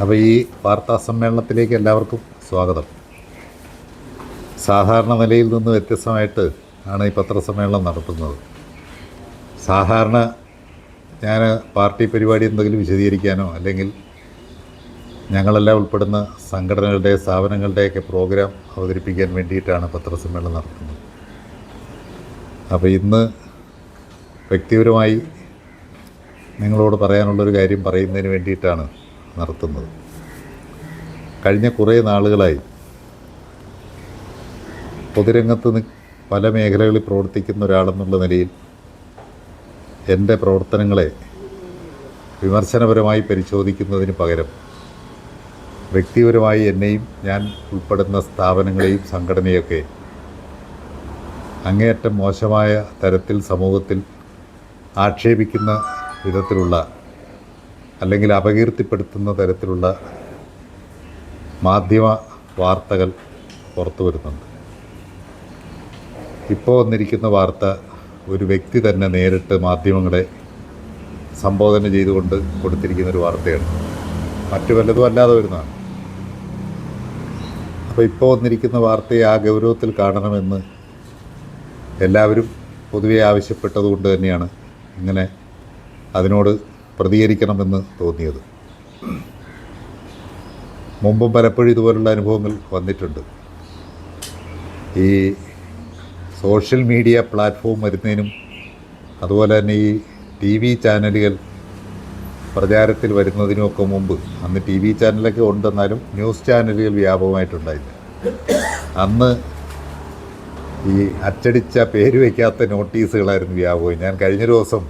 അപ്പോൾ ഈ വാർത്താ സമ്മേളനത്തിലേക്ക് എല്ലാവർക്കും സ്വാഗതം. സാധാരണ നിലയിൽ നിന്ന് വ്യത്യസ്തമായിട്ട് ആണ് ഈ പത്രസമ്മേളനം നടത്തുന്നത്. സാധാരണ ഞാൻ പാർട്ടി പരിപാടി എന്തെങ്കിലും വിശദീകരിക്കാനോ അല്ലെങ്കിൽ ഞങ്ങളെല്ലാം ഉൾപ്പെടുന്ന സംഘടനകളുടെ സ്ഥാപനങ്ങളുടെയൊക്കെ പ്രോഗ്രാം അവതരിപ്പിക്കാൻ വേണ്ടിയിട്ടാണ് പത്രസമ്മേളനം നടത്തുന്നത്. അപ്പോൾ ഇന്ന് വ്യക്തിപരമായി നിങ്ങളോട് പറയാനുള്ളൊരു കാര്യം പറയുന്നതിന് വേണ്ടിയിട്ടാണ് നടത്തുന്നത്. കഴിഞ്ഞ കുറേ നാളുകളായി പൊതുരംഗത്ത് പല മേഖലകളിൽ പ്രവർത്തിക്കുന്ന ഒരാളെന്നുള്ള നിലയിൽ എൻ്റെ പ്രവർത്തനങ്ങളെ വിമർശനപരമായി പരിശോധിക്കുന്നതിന് പകരം വ്യക്തിപരമായി എന്നെയും ഞാൻ ഉൾപ്പെടുന്ന സ്ഥാപനങ്ങളെയും സംഘടനയൊക്കെ അങ്ങേയറ്റം മോശമായ തരത്തിൽ സമൂഹത്തിൽ ആക്ഷേപിക്കുന്ന വിധത്തിലുള്ള അല്ലെങ്കിൽ അപകീർത്തിപ്പെടുത്തുന്ന തരത്തിലുള്ള മാധ്യമ വാർത്തകൾ പുറത്തു വരുന്നുണ്ട്. ഇപ്പോൾ വന്നിരിക്കുന്ന വാർത്ത ഒരു വ്യക്തി തന്നെ നേരിട്ട് മാധ്യമങ്ങളെ സംബോധന ചെയ്തുകൊണ്ട് കൊടുത്തിരിക്കുന്നൊരു വാർത്തയാണ്. മറ്റു വല്ലതും അല്ലാതെ വരുന്നതാണ്. അപ്പോൾ ഇപ്പോൾ വന്നിരിക്കുന്ന വാർത്തയെ ആ ഗൗരവത്തിൽ കാണണമെന്ന് എല്ലാവരും പൊതുവെ ആവശ്യപ്പെട്ടതുകൊണ്ട് തന്നെയാണ് ഇങ്ങനെ അതിനോട് പ്രതികരിക്കണമെന്ന് തോന്നിയത്. മുമ്പും പലപ്പോഴും ഇതുപോലുള്ള അനുഭവങ്ങൾ വന്നിട്ടുണ്ട്. ഈ സോഷ്യൽ മീഡിയ പ്ലാറ്റ്ഫോം വരുന്നതിനും അതുപോലെ തന്നെ ഈ TV ചാനലുകൾ പ്രചാരത്തിൽ വരുന്നതിനുമൊക്കെ മുമ്പ്, അന്ന് TV ചാനലൊക്കെ ഉണ്ടെന്നാലും ന്യൂസ് ചാനലുകൾ വ്യാപകമായിട്ടുണ്ടായില്ല. അന്ന് ഈ അച്ചടിച്ച പേര് വയ്ക്കാത്ത നോട്ടീസുകളായിരുന്നു വ്യാപകം. ഞാൻ കഴിഞ്ഞൊരു ദിവസം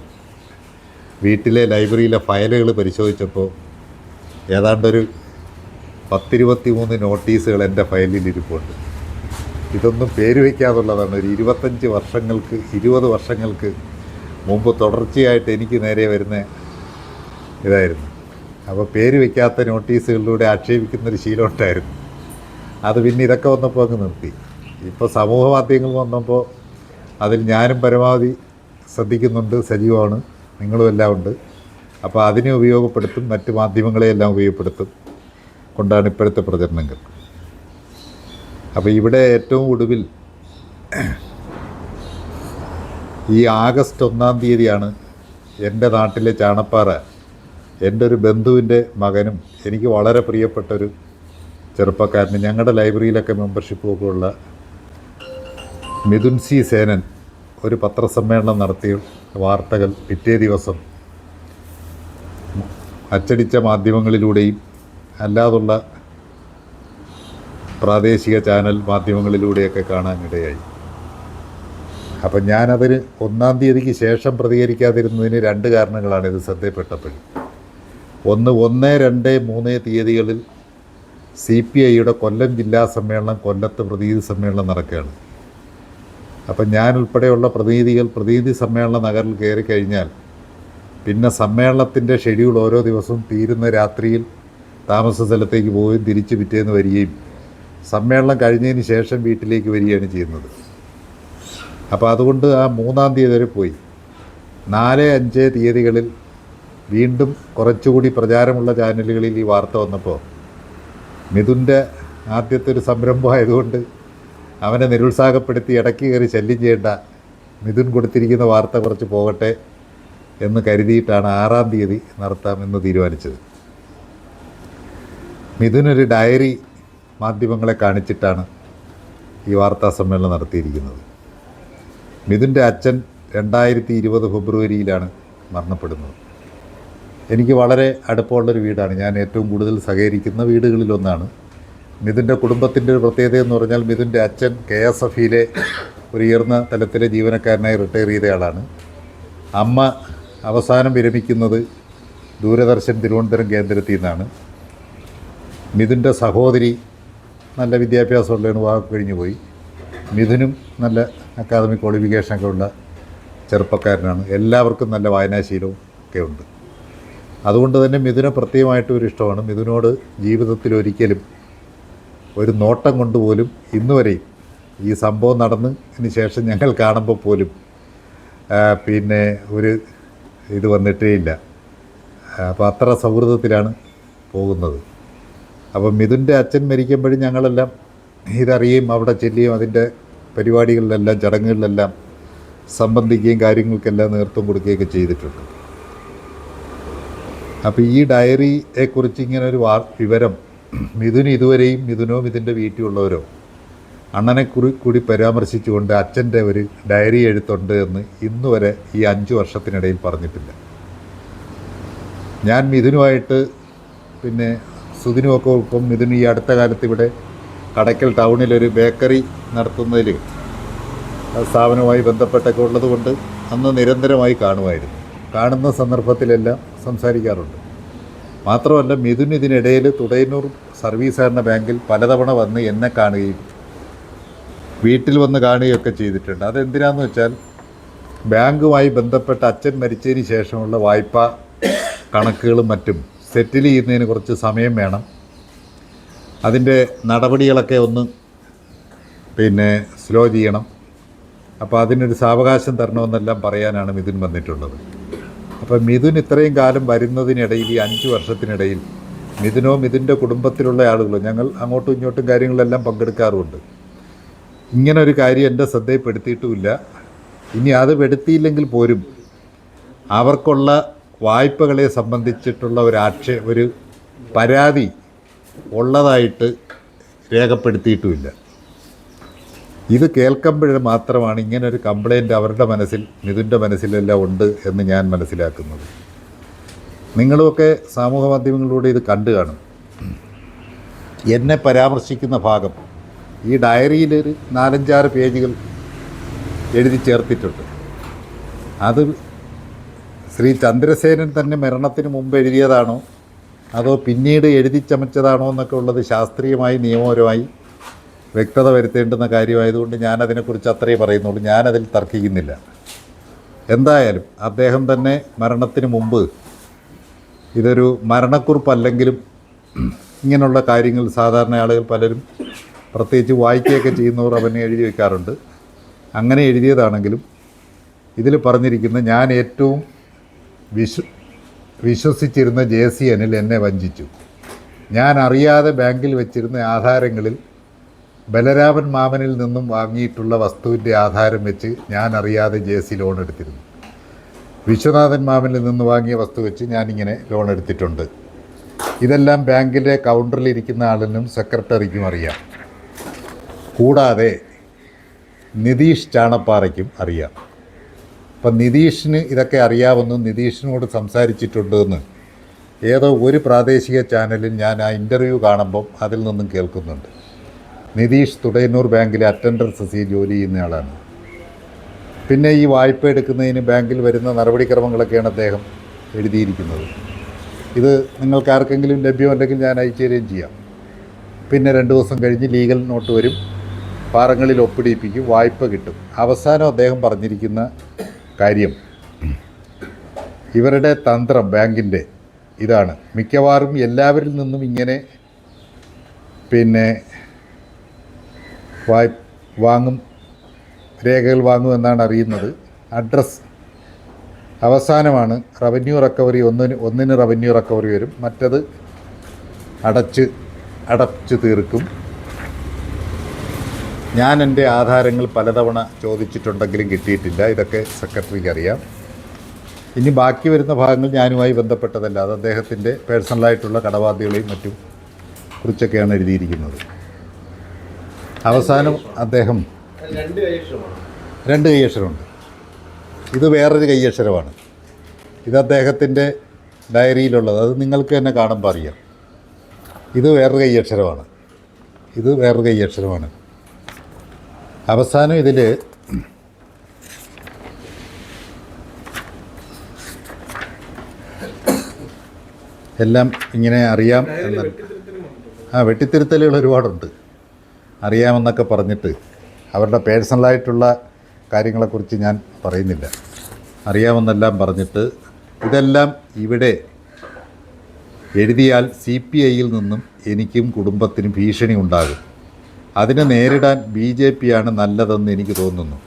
വീട്ടിലെ ലൈബ്രറിയിലെ ഫയലുകൾ പരിശോധിച്ചപ്പോൾ ഏതാണ്ടൊരു 10-23 നോട്ടീസുകൾ എൻ്റെ ഫയലിൽ ഇരിപ്പുണ്ട്. ഇതൊന്നും പേര് വയ്ക്കാതുള്ളതാണ്. ഒരു 20 വർഷങ്ങൾക്ക് മുമ്പ് തുടർച്ചയായിട്ട് എനിക്ക് നേരെ വരുന്ന ഇതായിരുന്നു. അപ്പോൾ പേര് വയ്ക്കാത്ത നോട്ടീസുകളിലൂടെ ആക്ഷേപിക്കുന്നൊരു ശീലം ഉണ്ടായിരുന്നു. അത് പിന്നെ ഇതൊക്കെ വന്നപ്പോൾ അങ്ങ് നിർത്തി. ഇപ്പോൾ സമൂഹ മാധ്യമങ്ങൾ വന്നപ്പോൾ അതിൽ ഞാനും പരമാവധി ശ്രദ്ധിക്കുന്നുണ്ട്, സജീവമാണ്, നിങ്ങളും എല്ലാം ഉണ്ട്. അപ്പോൾ അതിനെ ഉപയോഗപ്പെടുത്തും, മറ്റ് മാധ്യമങ്ങളെയെല്ലാം ഉപയോഗപ്പെടുത്തും കൊണ്ടാണ് ഇപ്പോഴത്തെ പ്രചരണങ്ങൾ. അപ്പോൾ ഇവിടെ ഏറ്റവും ഒടുവിൽ ഈ ആഗസ്റ്റ് 1-ാം തീയതിയാണ് എൻ്റെ നാട്ടിലെ ചാണപ്പാറ എൻ്റെ ഒരു ബന്ധുവിൻ്റെ മകനും എനിക്ക് വളരെ പ്രിയപ്പെട്ടൊരു ചെറുപ്പക്കാരന്, ഞങ്ങളുടെ ലൈബ്രറിയിലൊക്കെ മെമ്പർഷിപ്പൊക്കെ ഉള്ള മിഥുൻ C. സേനൻ ഒരു പത്രസമ്മേളനം നടത്തിയ വാർത്തകൾ പിറ്റേ ദിവസം അച്ചടിച്ച മാധ്യമങ്ങളിലൂടെയും അല്ലാതുള്ള പ്രാദേശിക ചാനൽ മാധ്യമങ്ങളിലൂടെയൊക്കെ കാണാനിടയായി. അപ്പം ഞാനതിന് 1-ാം തീയതിക്ക് ശേഷം പ്രതികരിക്കാതിരുന്നതിന് 2 കാരണങ്ങളാണ് ഇത് ശ്രദ്ധയിൽപ്പെട്ടപ്പോൾ. ഒന്ന്, 1, 2, 3 തീയതികളിൽ CPIയുടെ കൊല്ലം ജില്ലാ സമ്മേളനം, കൊല്ലത്ത് പ്രതിനിധി സമ്മേളനം നടക്കുകയാണ്. അപ്പം ഞാനുൾപ്പെടെയുള്ള പ്രതിനിധി സമ്മേളന നഗറിൽ കയറി കഴിഞ്ഞാൽ പിന്നെ സമ്മേളനത്തിൻ്റെ ഷെഡ്യൂൾ ഓരോ ദിവസവും തീരുന്ന രാത്രിയിൽ താമസ സ്ഥലത്തേക്ക് പോവുകയും തിരിച്ച് പിറ്റേന്ന് വരികയും സമ്മേളനം കഴിഞ്ഞതിന് ശേഷം വീട്ടിലേക്ക് വരികയാണ് ചെയ്യുന്നത്. അപ്പോൾ അതുകൊണ്ട് ആ 3-ാം തീയതി വരെ പോയി. 4, 5 തീയതികളിൽ വീണ്ടും കുറച്ചുകൂടി പ്രചാരമുള്ള ചാനലുകളിൽ ഈ വാർത്ത വന്നപ്പോൾ മിഥുൻ്റെ ആദ്യത്തെ ഒരു സംരംഭമായതുകൊണ്ട് അവനെ നിരുത്സാഹപ്പെടുത്തി ഇടയ്ക്ക് കയറി ശല്യം ചെയ്യേണ്ട, മിഥുൻ കൊടുത്തിരിക്കുന്ന വാർത്ത കുറച്ച് പോകട്ടെ എന്ന് കരുതിയിട്ടാണ് 6-ാം തീയതി നടത്താമെന്ന് തീരുമാനിച്ചത്. മിഥുനൊരു ഡയറി മാധ്യമങ്ങളെ കാണിച്ചിട്ടാണ് ഈ വാർത്താ സമ്മേളനം നടത്തിയിരിക്കുന്നത്. മിഥുൻ്റെ അച്ഛൻ 2020 ഫെബ്രുവരിയിലാണ് മരണപ്പെടുന്നത്. എനിക്ക് വളരെ അടുപ്പമുള്ളൊരു വീടാണ്. ഞാൻ ഏറ്റവും കൂടുതൽ സഹകരിക്കുന്ന വീടുകളിലൊന്നാണ്. മിഥുൻ്റെ കുടുംബത്തിൻ്റെ ഒരു പ്രത്യേകത എന്ന് പറഞ്ഞാൽ മിഥുൻ്റെ അച്ഛൻ KSFയിലെ ഒരു ഉയർന്ന തലത്തിലെ ജീവനക്കാരനായി റിട്ടയർ ചെയ്ത ആളാണ്. അമ്മ അവസാനം വിരമിക്കുന്നത് ദൂരദർശൻ തിരുവനന്തപുരം കേന്ദ്രത്തിൽ നിന്നാണ്. മിഥുൻ്റെ സഹോദരി നല്ല വിദ്യാഭ്യാസമുള്ളതാണ്, വിവാഹം കഴിഞ്ഞു പോയി. മിഥുനും നല്ല അക്കാദമിക് ക്വാളിഫിക്കേഷനൊക്കെ ഉള്ള ചെറുപ്പക്കാരനാണ്. എല്ലാവർക്കും നല്ല വായനാശീലവും ഒക്കെ ഉണ്ട്. അതുകൊണ്ട് തന്നെ മിഥുനെ പ്രത്യേകമായിട്ടും ഒരു ഇഷ്ടമാണ്. മിഥുനോട് ജീവിതത്തിൽ ഒരിക്കലും ഒരു നോട്ടം കൊണ്ടുപോലും ഇന്നുവരെയും ഈ സംഭവം നടന്നതിന് ശേഷം ഞങ്ങൾ കാണുമ്പോൾ പോലും പിന്നെ ഒരു ഇത് വന്നിട്ടേ ഇല്ല. അപ്പോൾ അത്ര സൗഹൃദത്തിലാണ് പോകുന്നത്. അപ്പം മിഥുൻ്റെ അച്ഛൻ മരിക്കുമ്പോഴും ഞങ്ങളെല്ലാം ഇതറിയുകയും അവിടെ ചെല്ലുകയും അതിൻ്റെ പരിപാടികളിലെല്ലാം ചടങ്ങുകളിലെല്ലാം സംബന്ധിക്കുകയും കാര്യങ്ങൾക്കെല്ലാം നേതൃത്വം കൊടുക്കുകയൊക്കെ ചെയ്തിട്ടുണ്ട്. അപ്പോൾ ഈ ഡയറിയെക്കുറിച്ച് ഇങ്ങനെ ഒരു വിവരം മിഥുന് ഇതുവരെയും മിഥുനോ മിഥുൻ്റെ വീട്ടിലുള്ളവരോ അണ്ണനെ കൂടി പരാമർശിച്ചുകൊണ്ട് അച്ഛൻ്റെ ഒരു ഡയറി എഴുത്തുണ്ട് എന്ന് ഇന്ന് വരെ ഈ 5 വർഷത്തിനിടയിൽ പറഞ്ഞിട്ടില്ല. ഞാൻ മിഥുനുമായിട്ട് പിന്നെ സുധിനുമൊക്കെ ഇപ്പം മിഥുന് ഈ അടുത്ത കാലത്ത് ഇവിടെ കടയ്ക്കൽ ടൗണിലൊരു ബേക്കറി നടത്തുന്നതിൽ സ്ഥാപനവുമായി ബന്ധപ്പെട്ടൊക്കെ ഉള്ളതുകൊണ്ട് അന്ന് നിരന്തരമായി കാണുമായിരുന്നു. കാണുന്ന സന്ദർഭത്തിലെല്ലാം സംസാരിക്കാറുണ്ട്. മാത്രമല്ല മിഥുൻ ഇതിനിടയിൽ തുടയന്നൂർ സർവീസ് സഹകരണ ബാങ്കിൽ പലതവണ വന്ന് എന്നെ കാണുകയും വീട്ടിൽ വന്ന് കാണുകയൊക്കെ ചെയ്തിട്ടുണ്ട്. അതെന്തിനാന്ന് വെച്ചാൽ ബാങ്കുമായി ബന്ധപ്പെട്ട അച്ഛൻ മരിച്ചതിന് ശേഷമുള്ള വായ്പാ കണക്കുകളും മറ്റും സെറ്റിൽ ചെയ്യുന്നതിന് കുറച്ച് സമയം വേണം. അതിൻ്റെ നടപടികളൊക്കെ ഒന്ന് സ്ലോ ചെയ്യണം. അപ്പോൾ അതിനൊരു സാവകാശം തരണമെന്നെല്ലാം പറയാനാണ് മിഥുൻ വന്നിട്ടുള്ളത്. അപ്പോൾ മിഥുൻ ഇത്രയും കാലം വരുന്നതിനിടയിൽ ഈ 5 വർഷത്തിനിടയിൽ മിഥുനോ മിഥുൻ്റെ കുടുംബത്തിലുള്ള ആളുകളോ ഞങ്ങൾ അങ്ങോട്ടും ഇങ്ങോട്ടും കാര്യങ്ങളെല്ലാം പങ്കെടുക്കാറുമുണ്ട്. ഇങ്ങനൊരു കാര്യം എൻ്റെ ശ്രദ്ധയിൽപ്പെടുത്തിയിട്ടുമില്ല. ഇനി അത് പെടുത്തിയില്ലെങ്കിൽ പോലും അവർക്കുള്ള വായ്പകളെ സംബന്ധിച്ചിട്ടുള്ള ഒരു പരാതി ഉള്ളതായിട്ട് രേഖപ്പെടുത്തിയിട്ടുമില്ല. ഇത് കേൾക്കുമ്പോൾ മാത്രമാണ് ഇങ്ങനൊരു കംപ്ലയിൻ്റ് അവരുടെ മനസ്സിൽ മിഥുൻ്റെ മനസ്സിലെല്ലാം ഉണ്ട് എന്ന് ഞാൻ മനസ്സിലാക്കുന്നത്. നിങ്ങളുമൊക്കെ സാമൂഹ്യ മാധ്യമങ്ങളിലൂടെ ഇത് കണ്ടു കാണും. എന്നെ പരാമർശിക്കുന്ന ഭാഗം ഈ ഡയറിയിലൊരു 4-5 പേജുകൾ എഴുതി ചേർത്തിട്ടുണ്ട്. അത് ശ്രീ ചന്ദ്രസേനൻ തന്നെ മരണത്തിന് മുമ്പ് എഴുതിയതാണോ അതോ പിന്നീട് എഴുതി ചമച്ചതാണോ എന്നൊക്കെ ഉള്ളത് ശാസ്ത്രീയമായി നിയമപരമായി വ്യക്തത വരുത്തേണ്ടുന്ന കാര്യമായതുകൊണ്ട് ഞാനതിനെക്കുറിച്ച് അത്രയേ പറയുന്നുള്ളൂ. ഞാനതിൽ തർക്കിക്കുന്നില്ല. എന്തായാലും അദ്ദേഹം തന്നെ മരണത്തിന് മുമ്പ് ഇതൊരു മരണക്കുറിപ്പല്ലെങ്കിലും ഇങ്ങനെയുള്ള കാര്യങ്ങൾ സാധാരണ ആളുകൾ പലരും പ്രത്യേകിച്ച് വായിക്കുകയൊക്കെ ചെയ്യുന്നവർ അവനെ എഴുതി വയ്ക്കാറുണ്ട്. അങ്ങനെ എഴുതിയതാണെങ്കിലും ഇതിൽ പറഞ്ഞിരിക്കുന്ന ഞാൻ ഏറ്റവും വിശ്വസിച്ചിരുന്ന JC അനിൽ എന്നെ വഞ്ചിച്ചു. ഞാൻ അറിയാതെ ബാങ്കിൽ വെച്ചിരുന്ന ആധാരങ്ങളിൽ ബലരാമൻ മാമനിൽ നിന്നും വാങ്ങിയിട്ടുള്ള വസ്തുവിൻ്റെ ആധാരം വെച്ച് ഞാൻ അറിയാതെ JC ലോൺ എടുത്തിരുന്നു. വിശ്വനാഥൻ മാമനിൽ നിന്ന് വാങ്ങിയ വസ്തു വെച്ച് ഞാനിങ്ങനെ ലോൺ എടുത്തിട്ടുണ്ട്. ഇതെല്ലാം ബാങ്കിൻ്റെ കൗണ്ടറിലിരിക്കുന്ന ആളിനും സെക്രട്ടറിക്കും അറിയാം. കൂടാതെ നിതീഷ് ചാണപ്പാറയ്ക്കും അറിയാം. അപ്പം നിതീഷിന് ഇതൊക്കെ അറിയാമെന്നും നിതീഷിനോട് സംസാരിച്ചിട്ടുണ്ടെന്ന് ഏതോ ഒരു പ്രാദേശിക ചാനലിൽ ഞാൻ ആ ഇൻ്റർവ്യൂ കാണുമ്പം അതിൽ നിന്നും കേൾക്കുന്നുണ്ട്. നിതീഷ് തുടയന്നൂർ ബാങ്കിലെ അറ്റൻഡർ സി ജോലി ചെയ്യുന്നയാളാണ്. പിന്നെ ഈ വായ്പ എടുക്കുന്നതിന് ബാങ്കിൽ വരുന്ന നടപടിക്രമങ്ങളൊക്കെയാണ് അദ്ദേഹം എഴുതിയിരിക്കുന്നത്. ഇത് നിങ്ങൾക്കാർക്കെങ്കിലും ലഭ്യമല്ലെങ്കിൽ ഞാൻ അയച്ചു തരികയും ചെയ്യാം. പിന്നെ 2 ദിവസം കഴിഞ്ഞ് ലീഗൽ നോട്ട് വരും, പാറങ്ങളിൽ ഒപ്പിടിപ്പിക്കും, വായ്പ കിട്ടും. അവസാനം അദ്ദേഹം പറഞ്ഞിരിക്കുന്ന കാര്യം ഇവരുടെ തന്ത്രം ബാങ്കിൻ്റെ ഇതാണ്. മിക്കവാറും എല്ലാവരിൽ നിന്നും ഇങ്ങനെ വാങ്ങും, രേഖകൾ വാങ്ങുമെന്നാണ് അറിയുന്നത്. അഡ്രസ്സ് അവസാനമാണ് റവന്യൂ റിക്കവറി. ഒന്നിന് റവന്യൂ റിക്കവറി വരും, മറ്റത് അടച്ചു തീർക്കും. ഞാൻ എൻ്റെ ആധാരങ്ങൾ പലതവണ ചോദിച്ചിട്ടുണ്ടെങ്കിലും കിട്ടിയിട്ടില്ല. ഇതൊക്കെ സെക്രട്ടറിക്ക് അറിയാം. ഇനി ബാക്കി വരുന്ന ഭാഗങ്ങൾ ഞാനുമായി ബന്ധപ്പെട്ടതല്ല. അത് അദ്ദേഹത്തിൻ്റെ പേഴ്സണലായിട്ടുള്ള കടബാധ്യതകളെയും മറ്റും കുറിച്ചൊക്കെയാണ് എഴുതിയിരിക്കുന്നത്. അവസാനം അദ്ദേഹം 2 കൈയക്ഷരമുണ്ട്. ഇത് വേറൊരു കൈയക്ഷരമാണ്. ഇത് അദ്ദേഹത്തിൻ്റെ ഡയറിയിലുള്ളത്. അത് നിങ്ങൾക്ക് തന്നെ കാണുമ്പോൾ അറിയാം. ഇത് വേറൊരു കൈയക്ഷരമാണ്. ഇത് വേറൊരു കൈയക്ഷരമാണ്. അവസാനം ഇതിൽ എല്ലാം ഇങ്ങനെ അറിയാം എന്ന് വെട്ടിത്തിരുത്തലുകൾ ഒരുപാടുണ്ട്. അറിയാമെന്നൊക്കെ പറഞ്ഞിട്ട് അവരുടെ പേഴ്സണലായിട്ടുള്ള കാര്യങ്ങളെക്കുറിച്ച് ഞാൻ പറയുന്നില്ല. അറിയാമെന്നെല്ലാം പറഞ്ഞിട്ട് ഇതെല്ലാം ഇവിടെ എഴുതിയാൽ CPIയിൽ നിന്നും എനിക്കും കുടുംബത്തിനും ഭീഷണി ഉണ്ടാകും. അതിനെ നേരിടാൻ BJP ആണ് നല്ലതെന്ന് എനിക്ക് തോന്നുന്നു.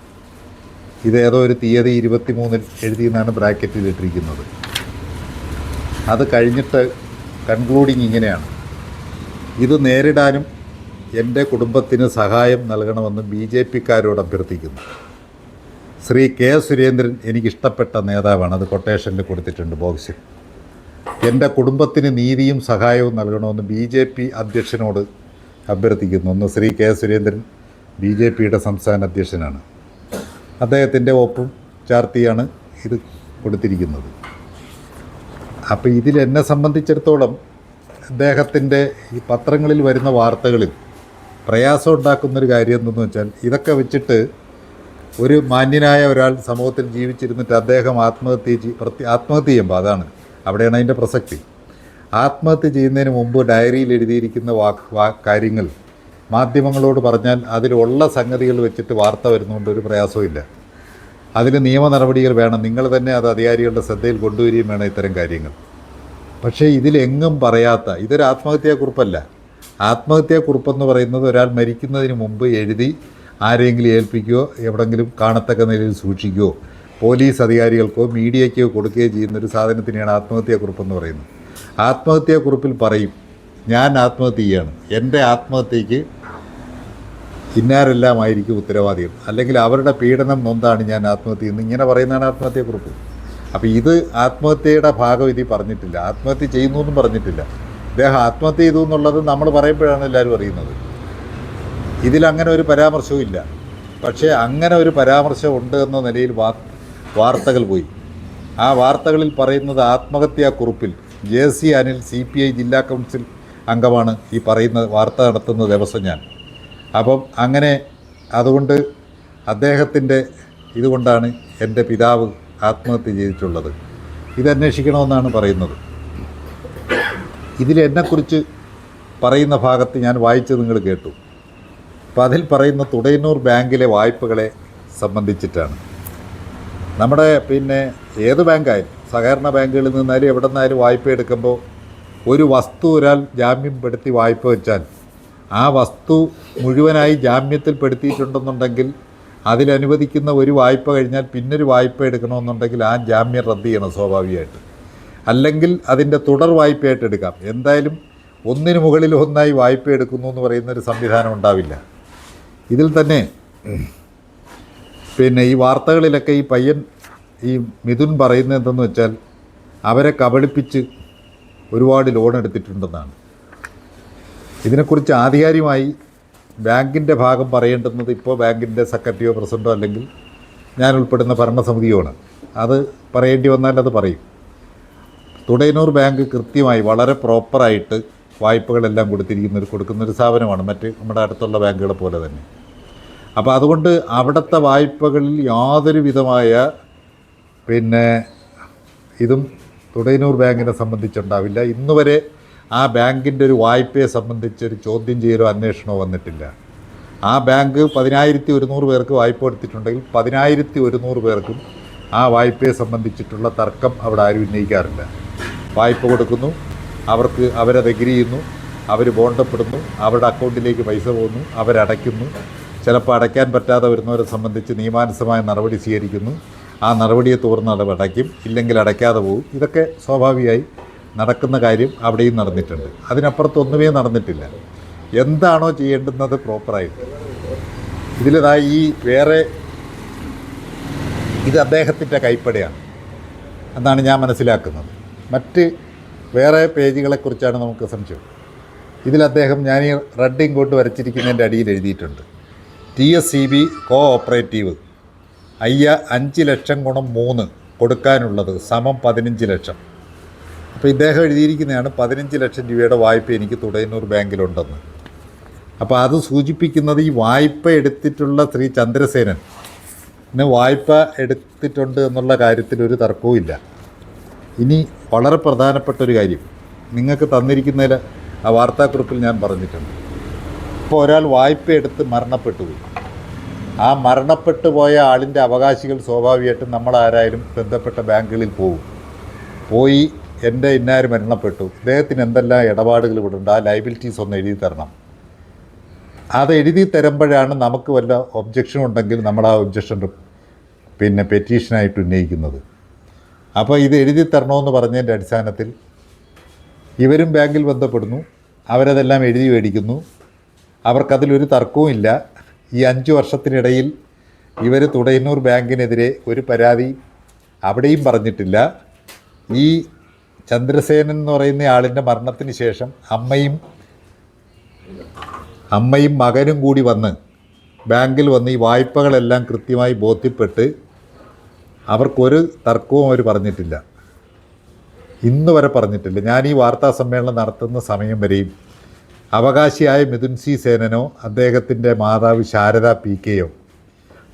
ഇതേതോ ഒരു തീയതി 23 എഴുതിയെന്നാണ് ബ്രാക്കറ്റിലിട്ടിരിക്കുന്നത്. അത് കഴിഞ്ഞിട്ട് കൺക്ലൂഡിങ് ഇങ്ങനെയാണ്: ഇത് നേരിടാനും എൻ്റെ കുടുംബത്തിന് സഹായം നൽകണമെന്ന് BJP-ക്കാരോട് അഭ്യർത്ഥിക്കുന്നു. ശ്രീ കെ സുരേന്ദ്രൻ എനിക്കിഷ്ടപ്പെട്ട നേതാവാണ്. അത് കൊട്ടേഷനിൽ കൊടുത്തിട്ടുണ്ട് ബോക്സിൽ. എൻ്റെ കുടുംബത്തിന് നീതിയും സഹായവും നൽകണമെന്ന് BJP അധ്യക്ഷനോട് അഭ്യർത്ഥിക്കുന്നു. ഒന്ന് ശ്രീ കെ സുരേന്ദ്രൻ BJP-യുടെ സംസ്ഥാന അധ്യക്ഷനാണ്. അദ്ദേഹത്തിൻ്റെ ഒപ്പും ചാർത്തിയാണ് ഇത് കൊടുത്തിരിക്കുന്നത്. അപ്പോൾ ഇതിൽ എന്നെ സംബന്ധിച്ചിടത്തോളം അദ്ദേഹത്തിൻ്റെ ഈ പത്രങ്ങളിൽ വരുന്ന വാർത്തകളിൽ പ്രയാസം ഉണ്ടാക്കുന്നൊരു കാര്യം എന്തെന്ന് വെച്ചാൽ, ഇതൊക്കെ വെച്ചിട്ട് ഒരു മാന്യനായ ഒരാൾ സമൂഹത്തിൽ ജീവിച്ചിരുന്നിട്ട് അദ്ദേഹം ആത്മഹത്യ ചെയ്യുമ്പോൾ, അതാണ് അവിടെയാണ് അതിൻ്റെ പ്രസക്തി. ആത്മഹത്യ ചെയ്യുന്നതിന് മുമ്പ് ഡയറിയിൽ എഴുതിയിരിക്കുന്ന കാര്യങ്ങൾ മാധ്യമങ്ങളോട് പറഞ്ഞാൽ അതിലുള്ള സംഗതികൾ വെച്ചിട്ട് വാർത്ത വരുന്നതുകൊണ്ട് ഒരു പ്രയാസവും ഇല്ല. അതിൽ നിയമ നടപടികൾ വേണം. നിങ്ങൾ തന്നെ അത് അധികാരികളുടെ ശ്രദ്ധയിൽ കൊണ്ടുവരികയും വേണം ഇത്തരം കാര്യങ്ങൾ. പക്ഷേ ഇതിലെങ്ങും പറയാത്ത, ഇതൊരു ആത്മഹത്യാക്കുറിപ്പല്ല. ആത്മഹത്യാക്കുറിപ്പെന്ന് പറയുന്നത് ഒരാൾ മരിക്കുന്നതിന് മുമ്പ് എഴുതി ആരെങ്കിലും ഏൽപ്പിക്കുകയോ എവിടെങ്കിലും കാണത്തക്ക നിലയിൽ സൂക്ഷിക്കുകയോ പോലീസ് അധികാരികൾക്കോ മീഡിയയ്ക്കോ കൊടുക്കുകയോ ചെയ്യുന്നൊരു സാധനത്തിനെയാണ് ആത്മഹത്യാക്കുറിപ്പെന്ന് പറയുന്നത്. ആത്മഹത്യാക്കുറിപ്പിൽ പറയും, ഞാൻ ആത്മഹത്യ ചെയ്യുകയാണ്, എൻ്റെ ആത്മഹത്യക്ക് ഇന്നാരെല്ലാമായിരിക്കും ഉത്തരവാദികൾ, അല്ലെങ്കിൽ അവരുടെ പീഡനം നൊന്താണ് ഞാൻ ആത്മഹത്യ ചെയ്യുന്നത്, ഇങ്ങനെ പറയുന്നതാണ് ആത്മഹത്യാക്കുറിപ്പ്. അപ്പോൾ ഇത് ആത്മഹത്യയുടെ ഭാഗം ഇതിൽ പറഞ്ഞിട്ടില്ല. ആത്മഹത്യ ചെയ്യുന്നു എന്നും പറഞ്ഞിട്ടില്ല. ഇദ്ദേഹം ആത്മഹത്യ ചെയ്തു എന്നുള്ളത് നമ്മൾ പറയുമ്പോഴാണ് എല്ലാവരും അറിയുന്നത്. ഇതിലങ്ങനെ ഒരു പരാമർശവും ഇല്ല. പക്ഷേ അങ്ങനെ ഒരു പരാമർശം ഉണ്ട് എന്ന നിലയിൽ വാർത്തകൾ പോയി. ആ വാർത്തകളിൽ പറയുന്നത് ആത്മഹത്യാക്കുറിപ്പിൽ JC അനിൽ CPI ജില്ലാ കൗൺസിൽ അംഗമാണ് ഈ പറയുന്ന വാർത്ത നടത്തുന്ന ദിവസം ഞാൻ. അപ്പം അങ്ങനെ അതുകൊണ്ട് അദ്ദേഹത്തിൻ്റെ ഇതുകൊണ്ടാണ് എൻ്റെ പിതാവ് ആത്മഹത്യ ചെയ്തിട്ടുള്ളത്. ഇതന്വേഷിക്കണമെന്നാണ് പറയുന്നത്. ഇതിൽ എന്നെക്കുറിച്ച് പറയുന്ന ഭാഗത്ത് ഞാൻ വായിച്ചത് നിങ്ങൾ കേട്ടു. അപ്പോൾ അതിൽ പറയുന്ന തുടയന്നൂർ ബാങ്കിലെ വായ്പകളെ സംബന്ധിച്ചിട്ടാണ്. നമ്മുടെ ഏത് ബാങ്കായാലും, സഹകരണ ബാങ്കുകളിൽ നിന്നാലും എവിടെ നിന്നാലും വായ്പ എടുക്കുമ്പോൾ ഒരു വസ്തു ഒരാൾ ജാമ്യപ്പെടുത്തി വായ്പ വെച്ചാൽ ആ വസ്തു മുഴുവനായി ജാമ്യത്തിൽപ്പെടുത്തിയിട്ടുണ്ടെന്നുണ്ടെങ്കിൽ അതിലനുവദിക്കുന്ന ഒരു വായ്പ കഴിഞ്ഞാൽ പിന്നൊരു വായ്പ എടുക്കണമെന്നുണ്ടെങ്കിൽ ആ ജാമ്യം റദ്ദ് ചെയ്യണം സ്വാഭാവികമായിട്ട്. അല്ലെങ്കിൽ അതിൻ്റെ തുടർ വായ്പയായിട്ട് എടുക്കാം. എന്തായാലും ഒന്നിനു മുകളിൽ ഒന്നായി വായ്പ എടുക്കുന്നു എന്ന് പറയുന്നൊരു സംവിധാനം ഉണ്ടാവില്ല. ഇതിൽ തന്നെ ഈ വാർത്തകളിലൊക്കെ ഈ പയ്യൻ ഈ മിഥുൻ പറയുന്നത് എന്തെന്ന് വെച്ചാൽ അവരെ കബളിപ്പിച്ച് ഒരുപാട് ലോൺ എടുത്തിട്ടുണ്ടെന്നാണ്. ഇതിനെക്കുറിച്ച് ആധികാരികമായി ബാങ്കിൻ്റെ ഭാഗം പറയേണ്ടുന്നത് ഇപ്പോൾ ബാങ്കിൻ്റെ സെക്രട്ടറിയോ പ്രസിഡൻറ്റോ അല്ലെങ്കിൽ ഞാൻ ഉൾപ്പെടുന്ന ഭരണസമിതിയോ ആണ്. അത് പറയേണ്ടി വന്നാൽ അത് പറയും. തുടയന്നൂർ ബാങ്ക് കൃത്യമായി വളരെ പ്രോപ്പറായിട്ട് വായ്പകളെല്ലാം കൊടുക്കുന്നൊരു സ്ഥാപനമാണ്, മറ്റ് നമ്മുടെ അടുത്തുള്ള ബാങ്കുകളെ പോലെ തന്നെ. അപ്പോൾ അതുകൊണ്ട് അവിടുത്തെ വായ്പകളിൽ യാതൊരു വിധമായ ഇതും തുടയന്നൂർ ബാങ്കിനെ സംബന്ധിച്ചുണ്ടാവില്ല. ഇന്നുവരെ ആ ബാങ്കിൻ്റെ ഒരു വായ്പയെ സംബന്ധിച്ചൊരു ചോദ്യം ചെയ്യലോ അന്വേഷണമോ വന്നിട്ടില്ല. ആ ബാങ്ക് 10,100 പേർക്ക് വായ്പ എടുത്തിട്ടുണ്ടെങ്കിൽ 10,100 പേർക്കും ആ വായ്പയെ സംബന്ധിച്ചിട്ടുള്ള തർക്കം അവിടെ ആരും ഉന്നയിക്കാറില്ല. വായ്പ കൊടുക്കുന്നു, അവരത് എഗ്രി ചെയ്യുന്നു, അവർ ബോണ്ടപ്പെടുന്നു, അവരുടെ അക്കൗണ്ടിലേക്ക് പൈസ പോകുന്നു, അവരടയ്ക്കുന്നു. ചിലപ്പോൾ അടയ്ക്കാൻ പറ്റാതെ വരുന്നവരെ സംബന്ധിച്ച് നിയമാനുസൃതമായ നടപടി സ്വീകരിക്കുന്നു. ആ നടപടിയെ തുടർന്ന് അടയ്ക്കും, ഇല്ലെങ്കിൽ അടയ്ക്കാതെ പോകും. ഇതൊക്കെ സ്വാഭാവികമായി നടക്കുന്ന കാര്യം അവിടെയും നടന്നിട്ടുണ്ട്. അതിനപ്പുറത്തൊന്നുമേ നടന്നിട്ടില്ല. എന്താണോ ചെയ്യേണ്ടുന്നത് പ്രോപ്പറായിട്ട്. ഇതിലതായി ഇത് അദ്ദേഹത്തിൻ്റെ കൈപ്പടയാണ് എന്നാണ് ഞാൻ മനസ്സിലാക്കുന്നത്. മറ്റ് വേറെ പേജുകളെക്കുറിച്ചാണ് നമുക്ക് സംശയം. ഇതിൽ അദ്ദേഹം ഞാൻ ഈ റെഡ് ഇങ്കോട്ട് വരച്ചിരിക്കുന്നതിൻ്റെ അടിയിൽ എഴുതിയിട്ടുണ്ട്, TSCB കോഓപ്പറേറ്റീവ് 5 ലക്ഷം ഗുണം 3 കൊടുക്കാനുള്ളത് സമം 15 ലക്ഷം. അപ്പോൾ ഇദ്ദേഹം എഴുതിയിരിക്കുന്നതാണ് 15 ലക്ഷം രൂപയുടെ വായ്പ എനിക്ക് തുടയന്നൂർ ബാങ്കിലുണ്ടെന്ന്. അപ്പോൾ അത് സൂചിപ്പിക്കുന്നത് ഈ വായ്പ എടുത്തിട്ടുള്ള ശ്രീ ചന്ദ്രസേനൻ വായ്പ എടുത്തിട്ടുണ്ട് എന്നുള്ള കാര്യത്തിൽ ഒരു തർക്കവും ഇല്ല. ഇനി വളരെ പ്രധാനപ്പെട്ടൊരു കാര്യം നിങ്ങൾക്ക് തന്നിരിക്കുന്നതിൽ ആ വാർത്താക്കുറിപ്പിൽ ഞാൻ പറഞ്ഞിട്ടുണ്ട്. ഇപ്പോൾ ഒരാൾ വായ്പ എടുത്ത് മരണപ്പെട്ടു പോയി. ആ മരണപ്പെട്ടു പോയ ആളിൻ്റെ അവകാശികൾ സ്വാഭാവികമായിട്ടും നമ്മളാരായാലും ബന്ധപ്പെട്ട ബാങ്കുകളിൽ പോയി എൻ്റെ ഇന്നാര് മരണപ്പെട്ടു, ഇദ്ദേഹത്തിന് എന്തെല്ലാം ഇടപാടുകൾ ഇവിടെ ഉണ്ട്, ആ ലൈബിലിറ്റീസ് ഒന്ന് എഴുതി തരണം. അത് എഴുതി തരുമ്പോഴാണ് നമുക്ക് വല്ല ഒബ്ജക്ഷൻ ഉണ്ടെങ്കിൽ നമ്മൾ ആ ഒബ്ജക്ഷൻ പെറ്റീഷനായിട്ട് ഉന്നയിക്കുന്നത്. അപ്പോൾ ഇത് എഴുതി തരണമെന്ന് പറഞ്ഞതിൻ്റെ അടിസ്ഥാനത്തിൽ ഇവരും ബാങ്കിൽ ബന്ധപ്പെടുന്നു, അവരതെല്ലാം എഴുതി മേടിക്കുന്നു. അവർക്കതിലൊരു തർക്കവുമില്ല. ഈ 5 വർഷത്തിനിടയിൽ ഇവർ തുടയന്നൂർ ബാങ്കിനെതിരെ ഒരു പരാതി അവിടെയും പറഞ്ഞിട്ടില്ല. ഈ ചന്ദ്രസേനൻ എന്ന് പറയുന്ന ആളിൻ്റെ മരണത്തിന് ശേഷം അമ്മയും മകനും കൂടി വന്ന് ബാങ്കിൽ വന്ന് ഈ വായ്പകളെല്ലാം കൃത്യമായി ബോധ്യപ്പെട്ട് അവർക്കൊരു തർക്കവും അവർ പറഞ്ഞിട്ടില്ല, ഇന്ന് വരെ പറഞ്ഞിട്ടില്ല. ഞാൻ ഈ വാർത്താ സമ്മേളനം നടത്തുന്ന സമയം വരെയും അവകാശിയായ മിഥുൻ സി സേനനോ അദ്ദേഹത്തിൻ്റെ മാതാവ് ശാരദ പി കെയോ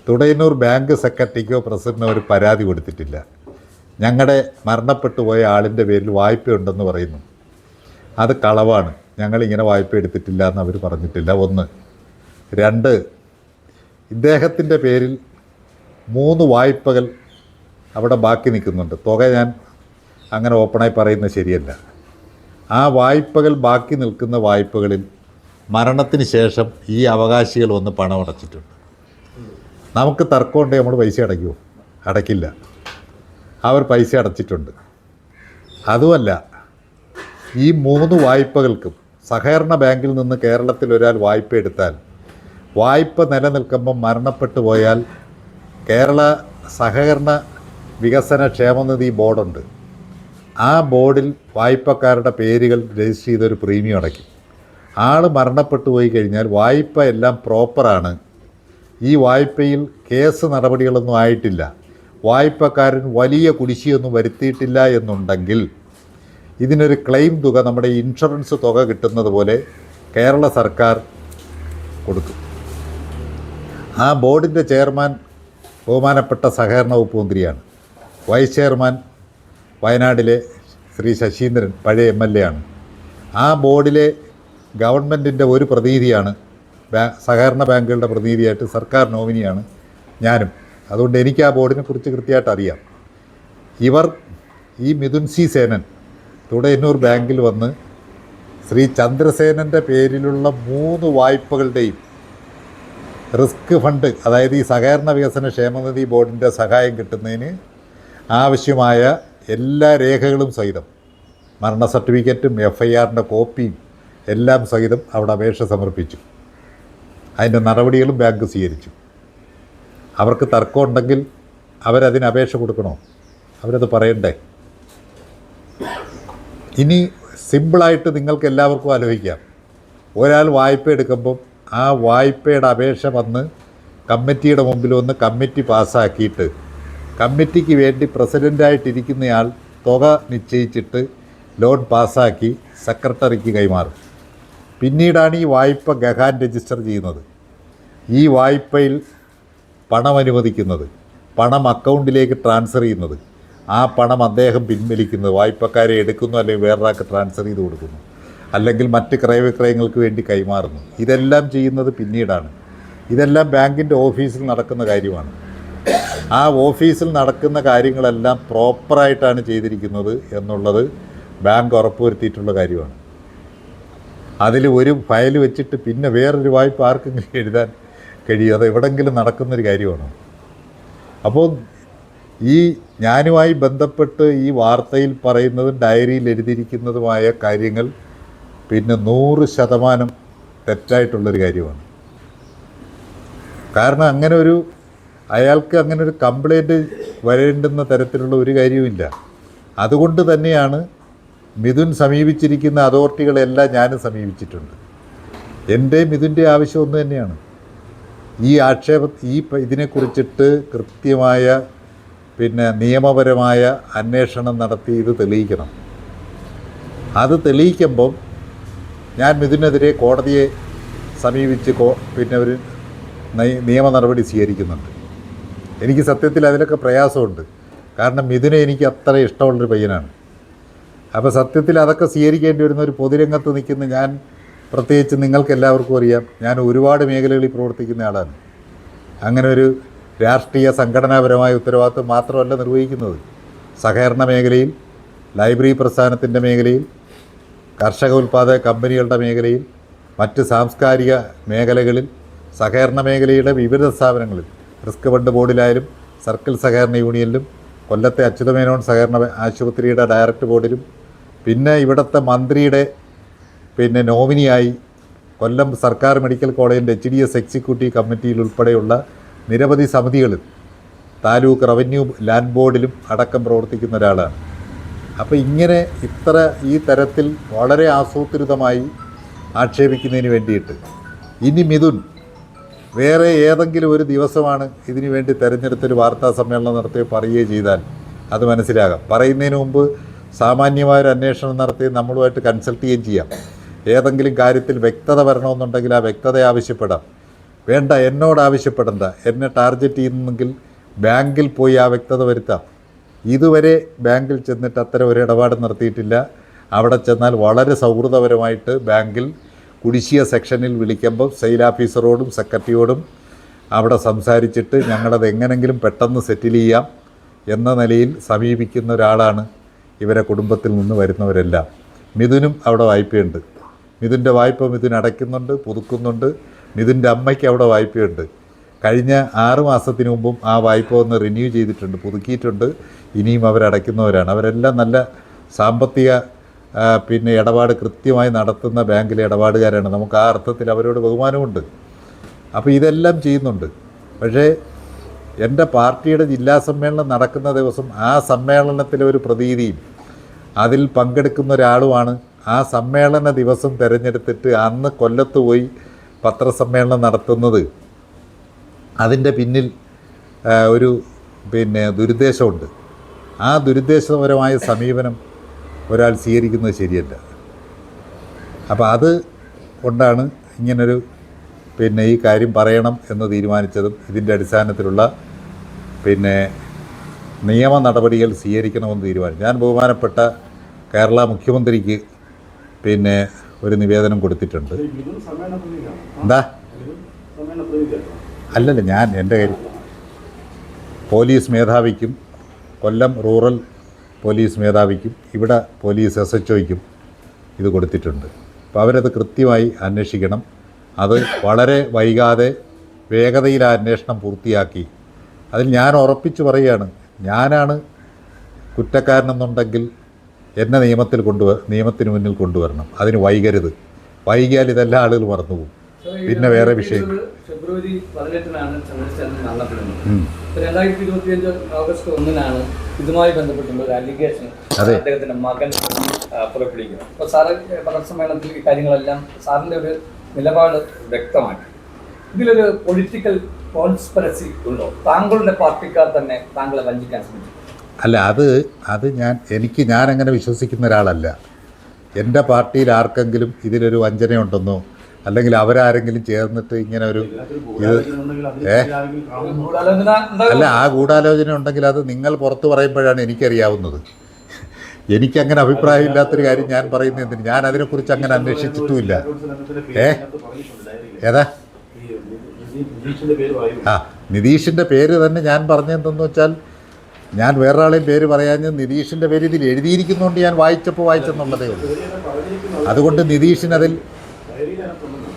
തുടയന്നൂർ ബാങ്ക് സെക്രട്ടറിക്കോ പ്രസിഡന്റിനോ ഒരു പരാതി കൊടുത്തിട്ടില്ല. ഞങ്ങളുടെ മരണപ്പെട്ടു പോയ ആളിൻ്റെ പേരിൽ വായ്പയുണ്ടെന്ന് പറയുന്നു, അത് കളവാണ്, ഞങ്ങളിങ്ങനെ വായ്പ എടുത്തിട്ടില്ല എന്ന് അവർ പറഞ്ഞിട്ടില്ല. 1. 2, ഇദ്ദേഹത്തിൻ്റെ പേരിൽ 3 വായ്പകൾ അവിടെ ബാക്കി നിൽക്കുന്നുണ്ട്. തുക ഞാൻ അങ്ങനെ ഓപ്പണായി പറയുന്നത് ശരിയല്ല. ആ വായ്പകൾ ബാക്കി നിൽക്കുന്ന വായ്പകളിൽ മരണത്തിന് ശേഷം ഈ അവകാശികൾ വന്ന് പണം അടച്ചിട്ടുണ്ട്. നമുക്ക് തർക്കമുണ്ടെങ്കിൽ നമ്മൾ പൈസ അടയ്ക്കുമോ? അടയ്ക്കില്ല. അവർ പൈസ അടച്ചിട്ടുണ്ട്. അതുമല്ല, ഈ 3 വായ്പകൾക്കും സഹകരണ ബാങ്കിൽ നിന്ന് കേരളത്തിൽ ഒരാൾ വായ്പ എടുത്താൽ വായ്പ നിലനിൽക്കുമ്പം മരണപ്പെട്ടു പോയാൽ കേരള സഹകരണ വികസന ക്ഷേമനിധി ബോർഡുണ്ട്. ആ ബോർഡിൽ വായ്പക്കാരുടെ പേരുകൾ രജിസ്റ്റർ ചെയ്തൊരു പ്രീമിയം അടയ്ക്കും. ആൾ മരണപ്പെട്ടു പോയി കഴിഞ്ഞാൽ വായ്പ എല്ലാം പ്രോപ്പറാണ്, ഈ വായ്പയിൽ കേസ് നടപടികളൊന്നും ആയിട്ടില്ല, വായ്പക്കാരൻ വലിയ കുടിശ്ശിയൊന്നും വരുത്തിയിട്ടില്ല എന്നുണ്ടെങ്കിൽ ഇതിനൊരു ക്ലെയിം തുക നമ്മുടെ ഇൻഷുറൻസ് തുക കിട്ടുന്നത് പോലെ കേരള സർക്കാർ കൊടുക്കും. ആ ബോർഡിൻ്റെ ചെയർമാൻ ബഹുമാനപ്പെട്ട സഹകരണ വകുപ്പ് മന്ത്രിയാണ്. വൈസ് ചെയർമാൻ വയനാട്ടിലെ ശ്രീ ശശീന്ദ്രൻ പഴയ MLA ആണ്. ആ ബോർഡിലെ ഗവൺമെൻറ്റിൻ്റെ ഒരു പ്രതിനിധിയാണ്, സഹകരണ ബാങ്കുകളുടെ പ്രതിനിധിയായിട്ട് സർക്കാർ നോമിനിയാണ് ഞാനും. അതുകൊണ്ട് എനിക്ക് ആ ബോർഡിനെ കുറിച്ച് കൃത്യമായിട്ട് അറിയാം. ഈ മിഥുൻ സി സേനൻ തുടയന്നൂർ ബാങ്കിൽ വന്ന് ശ്രീ ചന്ദ്രസേനൻ്റെ പേരിലുള്ള 3 വായ്പകളുടെയും റിസ്ക് ഫണ്ട്, അതായത് ഈ സഹകരണ വികസന ക്ഷേമനിധി ബോർഡിൻ്റെ സഹായം കിട്ടുന്നതിന് ആവശ്യമായ എല്ലാ രേഖകളും സഹിതം, മരണ സർട്ടിഫിക്കറ്റും FIRൻ്റെ കോപ്പിയും എല്ലാം സഹിതം അവിടെ അപേക്ഷ സമർപ്പിച്ചു. അതിൻ്റെ നടപടികളും ബാങ്ക് സ്വീകരിച്ചു. അവർക്ക് തർക്കമുണ്ടെങ്കിൽ അവരതിന് അപേക്ഷ കൊടുക്കണോ? അവരത് പറയണ്ടേ? ഇനി സിമ്പിളായിട്ട് നിങ്ങൾക്ക് എല്ലാവർക്കും ആലോചിക്കാം. ഒരാൾ വായ്പ എടുക്കുമ്പം ആ വായ്പയുടെ അപേക്ഷ വന്ന് കമ്മിറ്റിയുടെ മുമ്പിൽ വന്ന് കമ്മിറ്റി പാസ്സാക്കിയിട്ട് കമ്മിറ്റിക്ക് വേണ്ടി പ്രസിഡൻ്റായിട്ടിരിക്കുന്നയാൾ തുക നിശ്ചയിച്ചിട്ട് ലോൺ പാസ്സാക്കി സെക്രട്ടറിക്ക് കൈമാറും. പിന്നീടാണ് ഈ വായ്പ ഗഹാൻ രജിസ്റ്റർ ചെയ്യുന്നത്, ഈ വായ്പയിൽ പണം അനുവദിക്കുന്നത്, പണം അക്കൗണ്ടിലേക്ക് ട്രാൻസ്ഫർ ചെയ്യുന്നത്, ആ പണം അദ്ദേഹം പിൻവലിക്കുന്നത്, വായ്പക്കാരെ എടുക്കുന്നു അല്ലെങ്കിൽ വേറൊരാൾക്ക് ട്രാൻസ്ഫർ ചെയ്ത് കൊടുക്കുന്നു, അല്ലെങ്കിൽ മറ്റ് ക്രയവിക്രയങ്ങൾക്ക് വേണ്ടി കൈമാറുന്നു. ഇതെല്ലാം ചെയ്യുന്നത് പിന്നീടാണ്. ഇതെല്ലാം ബാങ്കിൻ്റെ ഓഫീസിൽ നടക്കുന്ന കാര്യമാണ്. ആ ഓഫീസിൽ നടക്കുന്ന കാര്യങ്ങളെല്ലാം പ്രോപ്പറായിട്ടാണ് ചെയ്തിരിക്കുന്നത് എന്നുള്ളത് ബാങ്ക് ഉറപ്പുവരുത്തിയിട്ടുള്ള കാര്യമാണ്. അതിൽ ഒരു ഫയൽ വെച്ചിട്ട് പിന്നെ വേറൊരു വായ്പ ആർക്കെങ്കിലും എഴുതാൻ കഴിയും? അത് എവിടെയെങ്കിലും നടക്കുന്നൊരു കാര്യമാണ്. അപ്പോൾ ഈ ഞാനുമായി ബന്ധപ്പെട്ട് ഈ വാർത്തയിൽ പറയുന്നതും ഡയറിയിൽ എഴുതിയിരിക്കുന്നതുമായ കാര്യങ്ങൾ പിന്നെ 100% തെറ്റായിട്ടുള്ളൊരു കാര്യമാണ്. കാരണം അയാൾക്ക് അങ്ങനെ ഒരു കംപ്ലൈൻറ്റ് വരേണ്ടുന്ന തരത്തിലുള്ള ഒരു കാര്യവുമില്ല. അതുകൊണ്ട് തന്നെയാണ് മിഥുൻ സമീപിച്ചിരിക്കുന്ന അതോറിറ്റികളെല്ലാം ഞാനും സമീപിച്ചിട്ടുണ്ട്. മിഥുൻ്റെ ആവശ്യം ഒന്ന് തന്നെയാണ്, ഇതിനെക്കുറിച്ചിട്ട് കൃത്യമായ നിയമപരമായ അന്വേഷണം നടത്തി ഇത് തെളിയിക്കണം. അത് തെളിയിക്കുമ്പം ഞാൻ മിഥുനെതിരെ കോടതിയെ സമീപിച്ച് ഒരു നിയമ നടപടി സ്വീകരിക്കുന്നുണ്ട്. എനിക്ക് സത്യത്തിൽ അതിലൊക്കെ പ്രയാസമുണ്ട്. കാരണം മിഥുനെ എനിക്ക് അത്ര ഇഷ്ടമുള്ളൊരു പയ്യനാണ്. അപ്പോൾ സത്യത്തിൽ അതൊക്കെ സ്വീകരിക്കേണ്ടി വരുന്ന ഒരു പൊതുരംഗത്ത് നിൽക്കുന്ന ഞാൻ, പ്രത്യേകിച്ച് നിങ്ങൾക്ക് എല്ലാവർക്കും അറിയാം, ഞാൻ ഒരുപാട് മേഖലകളിൽ പ്രവർത്തിക്കുന്ന ആളാണ്. അങ്ങനെ ഒരു രാഷ്ട്രീയ സംഘടനാപരമായ ഉത്തരവാദിത്വം മാത്രമല്ല നിർവഹിക്കുന്നത്. സഹകരണ മേഖലയിൽ, ലൈബ്രറി പ്രസ്ഥാനത്തിൻ്റെ മേഖലയിൽ, കർഷക ഉൽപ്പാദക കമ്പനികളുടെ മേഖലയിൽ, മറ്റ് സാംസ്കാരിക മേഖലകളിൽ, സഹകരണ മേഖലയുടെ വിവിധ സ്ഥാപനങ്ങളിൽ, റിസ്ക് ഫണ്ട് ബോർഡിലായാലും സർക്കിൾ സഹകരണ യൂണിയനിലും, കൊല്ലത്തെ അച്യുതമേനോൻ സഹകരണ ആശുപത്രിയുടെ ഡയറക്ടർ ബോർഡിലും, പിന്നെ ഇവിടുത്തെ മന്ത്രിയുടെ പിന്നെ നോമിനിയായി കൊല്ലം സർക്കാർ മെഡിക്കൽ കോളേജിൻ്റെ HDS എക്സിക്യൂട്ടീവ് കമ്മിറ്റിയിൽ ഉൾപ്പെടെയുള്ള നിരവധി സമിതികളിൽ താലൂക്ക് റവന്യൂ ലാൻഡ് ബോർഡിലും അടക്കം പ്രവർത്തിക്കുന്ന ഒരാളാണ്. അപ്പോൾ ഇങ്ങനെ ഈ തരത്തിൽ വളരെ ആസൂത്രിതമായി ആക്ഷേപിക്കുന്നതിന് വേണ്ടിയിട്ട് ഇനി മിഥുൻ വേറെ ഏതെങ്കിലും ഒരു ദിവസമാണ് ഇതിനു വേണ്ടി തിരഞ്ഞെടുത്തൊരു വാർത്താ സമ്മേളനം നടത്തുകയോ പറയുകയോ ചെയ്താൽ അത് മനസ്സിലാകാം. പറയുന്നതിന് മുമ്പ് സാമാന്യമായൊരു അന്വേഷണം നടത്തി നമ്മളുമായിട്ട് കൺസൾട്ട് ചെയ്യുകയും ചെയ്യാം. ഏതെങ്കിലും കാര്യത്തിൽ വ്യക്തത വരണമെന്നുണ്ടെങ്കിൽ ആ വ്യക്തത ആവശ്യപ്പെടാം. വേണ്ട, എന്നോട് ആവശ്യപ്പെടണ്ട, എന്നെ ടാർഗറ്റ് ചെയ്യുന്നെങ്കിൽ ബാങ്കിൽ പോയി ആ വ്യക്തത വരുത്താം. ഇതുവരെ ബാങ്കിൽ ചെന്നിട്ട് അത്തരം ഒരു ഇടപാട് നടത്തിയിട്ടില്ല. അവിടെ ചെന്നാൽ വളരെ സൗഹൃദപരമായിട്ട് ബാങ്കിൽ കുടിശ്ശിക സെക്ഷനിൽ വിളിക്കുമ്പോൾ സെയിൽ ഓഫീസറോടും സെക്രട്ടറിയോടും അവിടെ സംസാരിച്ചിട്ട് ഞങ്ങളത് എങ്ങനെങ്കിലും പെട്ടെന്ന് സെറ്റിൽ ചെയ്യാം എന്ന നിലയിൽ സമീപിക്കുന്ന ഒരാളാണ് ഇവരെ കുടുംബത്തിൽ നിന്ന് വരുന്നവരെല്ലാം. മിഥുനും അവിടെ വായ്പയുണ്ട്. മിഥുൻ്റെ വായ്പ മിഥുൻ അടയ്ക്കുന്നുണ്ട്, പുതുക്കുന്നുണ്ട്. മിഥുൻ്റെ അമ്മയ്ക്ക് അവിടെ വായ്പയുണ്ട്. കഴിഞ്ഞ 6 മാസത്തിന് മുമ്പും ആ വായ്പ ഒന്ന് റിന്യൂ ചെയ്തിട്ടുണ്ട്, പുതുക്കിയിട്ടുണ്ട്. ഇനിയും അവരടയ്ക്കുന്നവരാണ്. അവരെല്ലാം നല്ല സാമ്പത്തിക ഇടപാട് കൃത്യമായി നടത്തുന്ന ബാങ്കിലെ ഇടപാടുകാരാണ്. നമുക്ക് ആ അർത്ഥത്തിൽ അവരോട് ബഹുമാനമുണ്ട്. അപ്പോൾ ഇതെല്ലാം ചെയ്യുന്നുണ്ട്. പക്ഷേ എൻ്റെ പാർട്ടിയുടെ ജില്ലാ സമ്മേളനം നടക്കുന്ന ദിവസം ആ സമ്മേളനത്തിലെ ഒരു പ്രതീതിയും അതിൽ പങ്കെടുക്കുന്ന ഒരാളുമാണ് ആ സമ്മേളന ദിവസം തിരഞ്ഞെടുത്തിട്ട് അന്ന് കൊല്ലത്ത് പോയി പത്രസമ്മേളനം നടത്തുന്നത്. അതിൻ്റെ പിന്നിൽ ഒരു ദുരുദ്ദേശമുണ്ട്. ആ ദുരുദ്ദേശപരമായ സമീപനം ഒരാൾ സ്വീകരിക്കുന്നത് ശരിയല്ല. അപ്പോൾ അത് കൊണ്ടാണ് ഇങ്ങനൊരു ഈ കാര്യം പറയണം എന്ന് തീരുമാനിച്ചതും ഇതിൻ്റെ അടിസ്ഥാനത്തിലുള്ള നിയമ നടപടികൾ സ്വീകരിക്കണമെന്ന് തീരുമാനിച്ചു. ഞാൻ ബഹുമാനപ്പെട്ട കേരള മുഖ്യമന്ത്രിക്ക് ഒരു നിവേദനം കൊടുത്തിട്ടുണ്ട്. എന്താ അല്ലല്ല, ഞാൻ എൻ്റെ കാര്യം പോലീസ് മേധാവിക്കും കൊല്ലം റൂറൽ പോലീസ് മേധാവിക്കും ഇവിടെ പോലീസ് SHOയ്ക്കും ഇത് കൊടുത്തിട്ടുണ്ട്. അപ്പോൾ അവരത് കൃത്യമായി അന്വേഷിക്കണം. അത് വളരെ വൈകാതെ വേഗതയിൽ ആ അന്വേഷണം പൂർത്തിയാക്കി അതിൽ ഞാൻ ഉറപ്പിച്ച് പറയുകയാണ്, ഞാനാണ് കുറ്റക്കാരനെന്നുണ്ടെങ്കിൽ എന്നെ നിയമത്തിന് മുന്നിൽ കൊണ്ടുവരണം. അതിന് വൈകരുത്. വൈകിയാൽ ഇതെല്ലാം ആളുകൾ മറന്നുപോകും. പിന്നെ വേറെ വിഷയം. ഫെബ്രുവരി 18-നാണ് ചന്ദ്രശേഖരൻ മരണപ്പെടുന്നത്. 2025 ഓഗസ്റ്റ് 1-നാണ് ഇതുമായി ബന്ധപ്പെട്ടുള്ള ഒരു അലിഗേഷൻ അദ്ദേഹത്തിന്റെ മകൻ പുറപ്പെടുവിക്കുന്നത്. അപ്പോൾ സാറ് പത്രസമ്മേളനത്തിൽ ഈ കാര്യങ്ങളെല്ലാം സാറിന്റെ ഒരു നിലപാട് വ്യക്തമാക്കി. ഇതിലൊരു പൊളിറ്റിക്കൽ കോൺസ്പിറസി ഉണ്ടോ? താങ്കളുടെ പാർട്ടിക്കാർ തന്നെ താങ്കളെ വഞ്ചിക്കാൻ ശ്രമിച്ചു? അല്ല, അത് ഞാനങ്ങനെ വിശ്വസിക്കുന്ന ഒരാളല്ല. എൻ്റെ പാർട്ടിയിൽ ആർക്കെങ്കിലും ഇതിലൊരു വഞ്ചനയുണ്ടെന്നോ അല്ലെങ്കിൽ അവരാരെങ്കിലും ചേർന്നിട്ട് ഇങ്ങനെ ഒരു അല്ല, ആ ഗൂഢാലോചന ഉണ്ടെങ്കിൽ അത് നിങ്ങൾ പുറത്ത് പറയുമ്പോഴാണ് എനിക്കറിയാവുന്നത്. എനിക്കങ്ങനെ അഭിപ്രായമില്ലാത്തൊരു കാര്യം ഞാൻ പറയുന്നത് എന്തിന്? ഞാൻ അതിനെക്കുറിച്ച് അങ്ങനെ അന്വേഷിച്ചിട്ടുമില്ല. ഏതാ നിതീഷിൻ്റെ പേര് തന്നെ ഞാൻ പറഞ്ഞതെന്തെന്ന് വെച്ചാൽ, ഞാൻ വേറൊരാളെയും പേര് പറയാഞ്ഞ് നിതീഷിൻ്റെ പേര് ഇതിൽ എഴുതിയിരിക്കുന്നതുകൊണ്ട് ഞാൻ വായിച്ചെന്നുള്ളതേ ഉള്ളൂ. അതുകൊണ്ട് നിതീഷിനതിൽ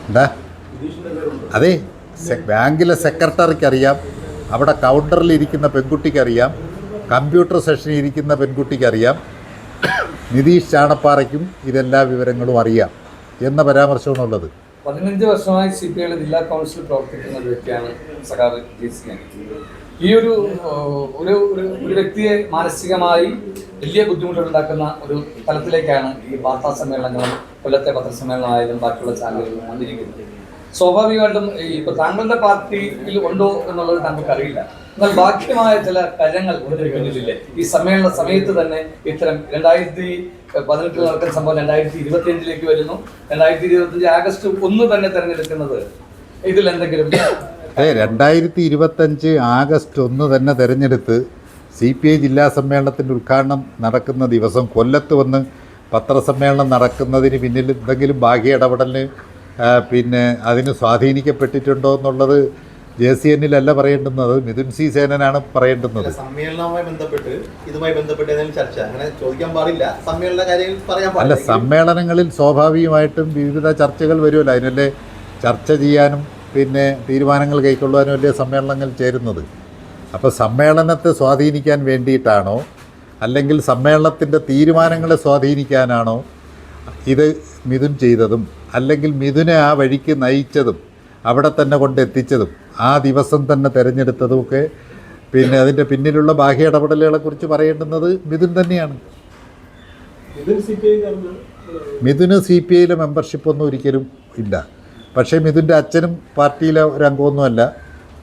എന്താ അതെ, ബാങ്കിലെ സെക്രട്ടറിക്കറിയാം, അവിടെ കൗണ്ടറിലിരിക്കുന്ന പെൺകുട്ടിക്കറിയാം, കമ്പ്യൂട്ടർ സെഷനിൽ ഇരിക്കുന്ന പെൺകുട്ടിക്കറിയാം, നിതീഷ് ചാണപ്പാറയ്ക്കും ഇതെല്ലാ വിവരങ്ങളും അറിയാം എന്ന പരാമർശമാണുള്ളത്. 15 വർഷമായി CPIയുടെ ജില്ലാ കൗൺസിൽ പ്രവർത്തിക്കുന്ന ഒരു വ്യക്തിയാണ് സഖാവ് JC. ഈ ഒരു വ്യക്തിയെ മാനസികമായി വലിയ ബുദ്ധിമുട്ടുണ്ടാക്കുന്ന ഒരു തലത്തിലേക്കാണ് ഈ വാർത്താ സമ്മേളനങ്ങളും കൊല്ലത്തെ പത്രസമ്മേളനമായാലും ബാക്കിയുള്ള ചാനലുകളും വന്നിരിക്കുന്നത്. സ്വാഭാവികമായിട്ടും ഇപ്പോൾ താങ്കളുടെ പാർട്ടിയിൽ ഉണ്ടോ എന്നുള്ളത് താങ്കൾക്ക് അറിയില്ല. എന്നാൽ ബാഹ്യമായ ചില കാര്യങ്ങൾ പിന്നിലില്ലേ? ഈ സമ്മേളന സമയത്ത് തന്നെ ഇത്തരം 2018 നടക്കുന്ന സംഭവം 2025 വരുന്നു. 2025 ആഗസ്റ്റ് 1 തന്നെ തെരഞ്ഞെടുക്കുന്നത് ഇതിൽ എന്തെങ്കിലും 2025 ആഗസ്റ്റ് 1 തന്നെ തെരഞ്ഞെടുത്ത് CPI ജില്ലാ സമ്മേളനത്തിൻ്റെ ഉദ്ഘാടനം നടക്കുന്ന ദിവസം കൊല്ലത്ത് വന്ന് പത്രസമ്മേളനം നടക്കുന്നതിന് പിന്നിൽ എന്തെങ്കിലും ബാഹ്യ ഇടപെടലിന് അതിന് സ്വാധീനിക്കപ്പെട്ടിട്ടുണ്ടോ എന്നുള്ളത് JCNലല്ല പറയേണ്ടുന്നത്, മിഥുൻ C. സേനനാണ് പറയേണ്ടുന്നത്. സമ്മേളനവുമായി ബന്ധപ്പെട്ട് ഇതുമായി ബന്ധപ്പെട്ട് ചർച്ച അങ്ങനെ ചോദിക്കാൻ പാടില്ല. സമ്മേളന കാര്യങ്ങൾ പറയാൻ അല്ല, സമ്മേളനങ്ങളിൽ സ്വാഭാവികമായിട്ടും വിവിധ ചർച്ചകൾ വരുമല്ലോ. അതിനല്ലേ ചർച്ച ചെയ്യാനും തീരുമാനങ്ങൾ കൈക്കൊള്ളുവാനും അല്ലേ സമ്മേളനങ്ങൾ ചേരുന്നത്. അപ്പോൾ സമ്മേളനത്തെ സ്വാധീനിക്കാൻ വേണ്ടിയിട്ടാണോ അല്ലെങ്കിൽ സമ്മേളനത്തിൻ്റെ തീരുമാനങ്ങളെ സ്വാധീനിക്കാനാണോ ഇത് മിഥുൻ ചെയ്തതും അല്ലെങ്കിൽ മിഥുനെ ആ വഴിക്ക് നയിച്ചതും അവിടെ തന്നെ കൊണ്ടെത്തിച്ചതും ആ ദിവസം തന്നെ തിരഞ്ഞെടുത്തതുമൊക്കെ പിന്നെ അതിൻ്റെ പിന്നിലുള്ള ബാഹ്യ ഇടപെടലുകളെക്കുറിച്ച് പറയേണ്ടുന്നത് മിഥുൻ തന്നെയാണ്. മിഥുന് സി പി ഐയിലെ മെമ്പർഷിപ്പൊന്നും ഒരിക്കലും ഇല്ല. പക്ഷേ മിഥുൻ്റെ അച്ഛനും പാർട്ടിയിലെ ഒരു അംഗമൊന്നുമല്ല.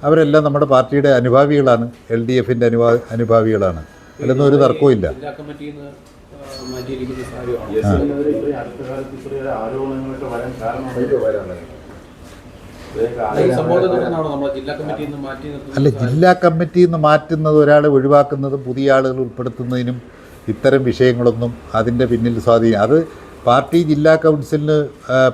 അവരെല്ലാം നമ്മുടെ പാർട്ടിയുടെ അനുഭാവികളാണ്, LDFൻ്റെ അനുഭാവികളാണ്. അതിലൊന്നും ഒരു തർക്കവും ഇല്ല. അല്ല, ജില്ലാ കമ്മിറ്റിയിൽ നിന്ന് മാറ്റുന്നത്, ഒരാളെ ഒഴിവാക്കുന്നതും പുതിയ ആളുകൾ ഉൾപ്പെടുത്തുന്നതിനും ഇത്തരം വിഷയങ്ങളൊന്നും അതിൻ്റെ പിന്നിൽ സ്വാധീനം. അത് പാർട്ടി ജില്ലാ കൗൺസിലിന്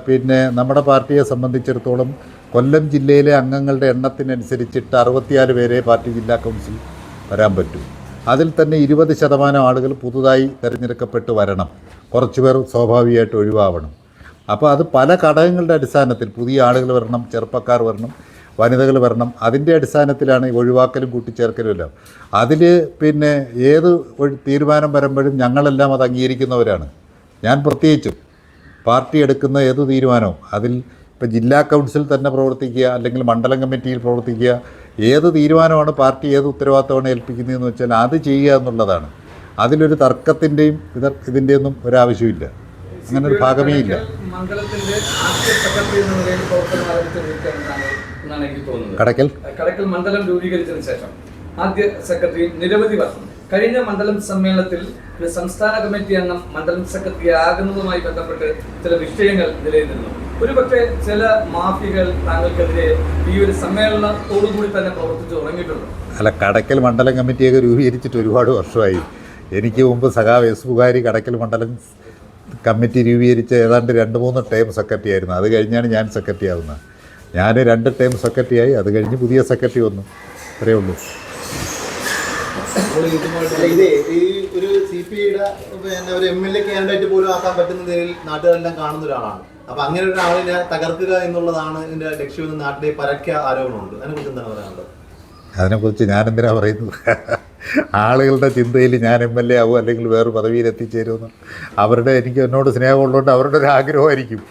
പിന്നെ നമ്മുടെ പാർട്ടിയെ സംബന്ധിച്ചിടത്തോളം കൊല്ലം ജില്ലയിലെ അംഗങ്ങളുടെ എണ്ണത്തിനനുസരിച്ചിട്ട് 64 പേരെ പാർട്ടി ജില്ലാ കൗൺസിൽ വരാൻ പറ്റും. അതിൽ തന്നെ 20% ആളുകൾ പുതുതായി തിരഞ്ഞെടുക്കപ്പെട്ട് വരണം, കുറച്ച് പേർ സ്വാഭാവികമായിട്ട് ഒഴിവാവണം. അപ്പോൾ അത് പല ഘടകങ്ങളുടെ അടിസ്ഥാനത്തിൽ പുതിയ ആളുകൾ വരണം, ചെറുപ്പക്കാർ വരണം, വനിതകൾ വരണം. അതിൻ്റെ അടിസ്ഥാനത്തിലാണ് ഈ ഒഴിവാക്കലും കൂട്ടിച്ചേർക്കലും എല്ലാം. അതിൽ പിന്നെ ഏത് തീരുമാനം വരുമ്പോഴും ഞങ്ങളെല്ലാം അത് അംഗീകരിക്കുന്നവരാണ്. ഞാൻ പ്രത്യേകിച്ചും പാർട്ടി എടുക്കുന്ന ഏത് തീരുമാനവും അതിൽ ഇപ്പോൾ ജില്ലാ കൗൺസിൽ തന്നെ പ്രവർത്തിക്കുക അല്ലെങ്കിൽ മണ്ഡലം കമ്മിറ്റിയിൽ പ്രവർത്തിക്കുക, ഏത് തീരുമാനമാണ് പാർട്ടി ഏത് ഉത്തരവാദിത്തമാണ് ഏൽപ്പിക്കുന്നതെന്ന് വെച്ചാൽ അത് ചെയ്യുക എന്നുള്ളതാണ്. അതിലൊരു തർക്കത്തിൻ്റെയും ഇതിൻ്റെയൊന്നും ഒരാവശ്യമില്ല. അങ്ങനെ ഒരു ഭാഗമേ ഇല്ല. മണ്ഡലത്തിന്റെ ആദ്യ സെക്രട്ടറി എന്ന നിലയിൽ പ്രവർത്തനം ആരംഭിച്ച എന്നാണ് എനിക്ക് തോന്നുന്നത്. കടക്കൽ മണ്ഡലം രൂപീകരിച്ചതിന് ശേഷം ആദ്യ സെക്രട്ടറി നിരവധി വർഷം കഴിഞ്ഞ മണ്ഡലം സമ്മേളനത്തിൽ ഒരു സംസ്ഥാന കമ്മിറ്റി അംഗം മണ്ഡലം സെക്രട്ടറി ആകുന്നതുമായി ബന്ധപ്പെട്ട് ചില വിഷയങ്ങൾ നിലനിന്നിരുന്നു. ഒരുപക്ഷെ ചില മാഫിയകൾ താങ്കൾക്കെതിരെ ഈ ഒരു സമ്മേളനത്തോടുകൂടി തന്നെ പ്രവർത്തിച്ചു തുടങ്ങിയിട്ടുണ്ട്. അല്ല, കടക്കൽ മണ്ഡലം കമ്മിറ്റിയൊക്കെ രൂപീകരിച്ചിട്ട് ഒരുപാട് വർഷമായി. എനിക്ക് മുമ്പ് സഖാവ് എസ് ബുഹാരി കടക്കൽ മണ്ഡലം കമ്മിറ്റി രൂപീകരിച്ച ഏതാണ്ട് 2-3 ടൈം സെക്രട്ടറി ആയിരുന്നു. അത് കഴിഞ്ഞാണ് ഞാൻ സെക്രട്ടറി ആവുന്നത്. ഞാൻ 2 ടൈം സെക്രട്ടറി ആയി. അത് കഴിഞ്ഞ് പുതിയ സെക്രട്ടറി വന്നു. അത്രയേ ഉള്ളൂ. ഇതേ ഈ ഒരു CPIയുടെ പിന്നെ ഒരു MLA കാൻഡിഡേറ്റ് പോലും ആക്കാൻ പറ്റുന്ന നിലയിൽ നാട്ടുകാരെല്ലാം കാണുന്ന ഒരാളാണ്. അപ്പൊ അങ്ങനെ ഒരാളിനെ തകർക്കുക എന്നുള്ളതാണ് ഇതിന്റെ ലക്ഷ്യമെന്ന് നാട്ടിലെ പരക്കെ ആരോപണമുണ്ട്. അതിനെക്കുറിച്ച് എന്താണ് പറയാനുള്ളത്? അതിനെക്കുറിച്ച് ഞാനെന്തിനാ പറയുന്നത്? ആളുകളുടെ ചിന്തയിൽ ഞാൻ MLA ആവും അല്ലെങ്കിൽ വേറെ പദവിയിൽ എത്തിച്ചേരുമെന്ന് അവരുടെ, എനിക്ക് എന്നോട് സ്നേഹമുള്ളതുകൊണ്ട് അവരുടെ ഒരു ആഗ്രഹമായിരിക്കും.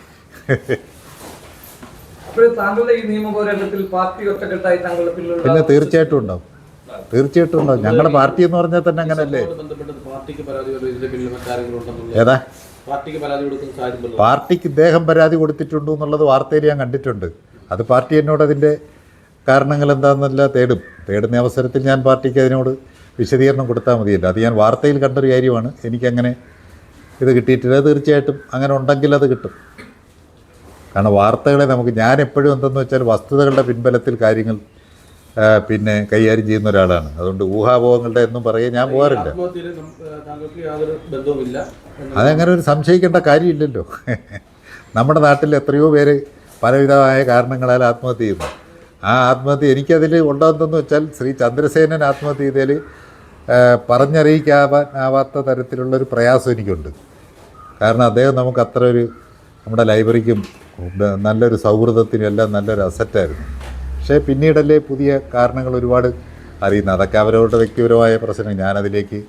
താങ്കളുടെ ഈ നിയമ പോരാട്ടത്തിൽ പാർട്ടി ഒറ്റക്കെട്ടായി താങ്കളുടെ പിന്നെ തീർച്ചയായിട്ടും ഉണ്ടാവും. ഞങ്ങളുടെ പാർട്ടി എന്ന് പറഞ്ഞാൽ തന്നെ അങ്ങനല്ലേ. ഏതാ പാർട്ടിക്ക് ഇദ്ദേഹം പരാതി കൊടുത്തിട്ടുണ്ടോ എന്നുള്ളത് വാർത്തയിൽ ഞാൻ കണ്ടിട്ടുണ്ട്. അത് പാർട്ടി എന്നോട് അതിൻ്റെ കാരണങ്ങൾ എന്താണെന്നല്ല തേടുന്ന അവസരത്തിൽ ഞാൻ പാർട്ടിക്ക് അതിനോട് വിശദീകരണം കൊടുത്താൽ മതിയല്ലോ. അത് ഞാൻ വാർത്തയിൽ കണ്ടൊരു കാര്യമാണ്. എനിക്കങ്ങനെ ഇത് കിട്ടിയിട്ടില്ല. തീർച്ചയായിട്ടും അങ്ങനെ ഉണ്ടെങ്കിൽ അത് കിട്ടും. കാരണം വാർത്തകളെ ഞാൻ എപ്പോഴും എന്തെന്ന് വെച്ചാൽ വസ്തുതകളുടെ പിൻബലത്തിൽ കാര്യങ്ങൾ പിന്നെ കൈകാര്യം ചെയ്യുന്ന ഒരാളാണ്. അതുകൊണ്ട് ഊഹാപോഹങ്ങളുടെ ഒന്നും പറയാൻ ഞാൻ പോകാറില്ല. അതങ്ങനെ ഒരു സംശയിക്കേണ്ട കാര്യമില്ലല്ലോ. നമ്മുടെ നാട്ടിൽ എത്രയോ പേര് പലവിധമായ കാരണങ്ങളാൽ ആത്മഹത്യ ചെയ്യുന്നു. ആ ആത്മഹത്യ എനിക്കതിൽ ഉണ്ടാകുന്നതെന്ന് വെച്ചാൽ ശ്രീ ചന്ദ്രസേനൻ ആത്മഹത്യ ചെയ്തതിൽ പറഞ്ഞറിയിക്കാവാത്ത തരത്തിലുള്ളൊരു പ്രയാസം എനിക്കുണ്ട്. കാരണം അദ്ദേഹം നമുക്ക് അത്ര ഒരു നമ്മുടെ ലൈബ്രറിക്കും നല്ലൊരു സൗഹൃദത്തിനും എല്ലാം നല്ലൊരു അസറ്റായിരുന്നു. പക്ഷേ പിന്നീടല്ലേ പുതിയ കാരണങ്ങൾ ഒരുപാട് അറിയുന്നത്. അതൊക്കെ അവരവരുടെ വ്യക്തിപരമായ പ്രശ്നം. ഞാനതിലേക്ക്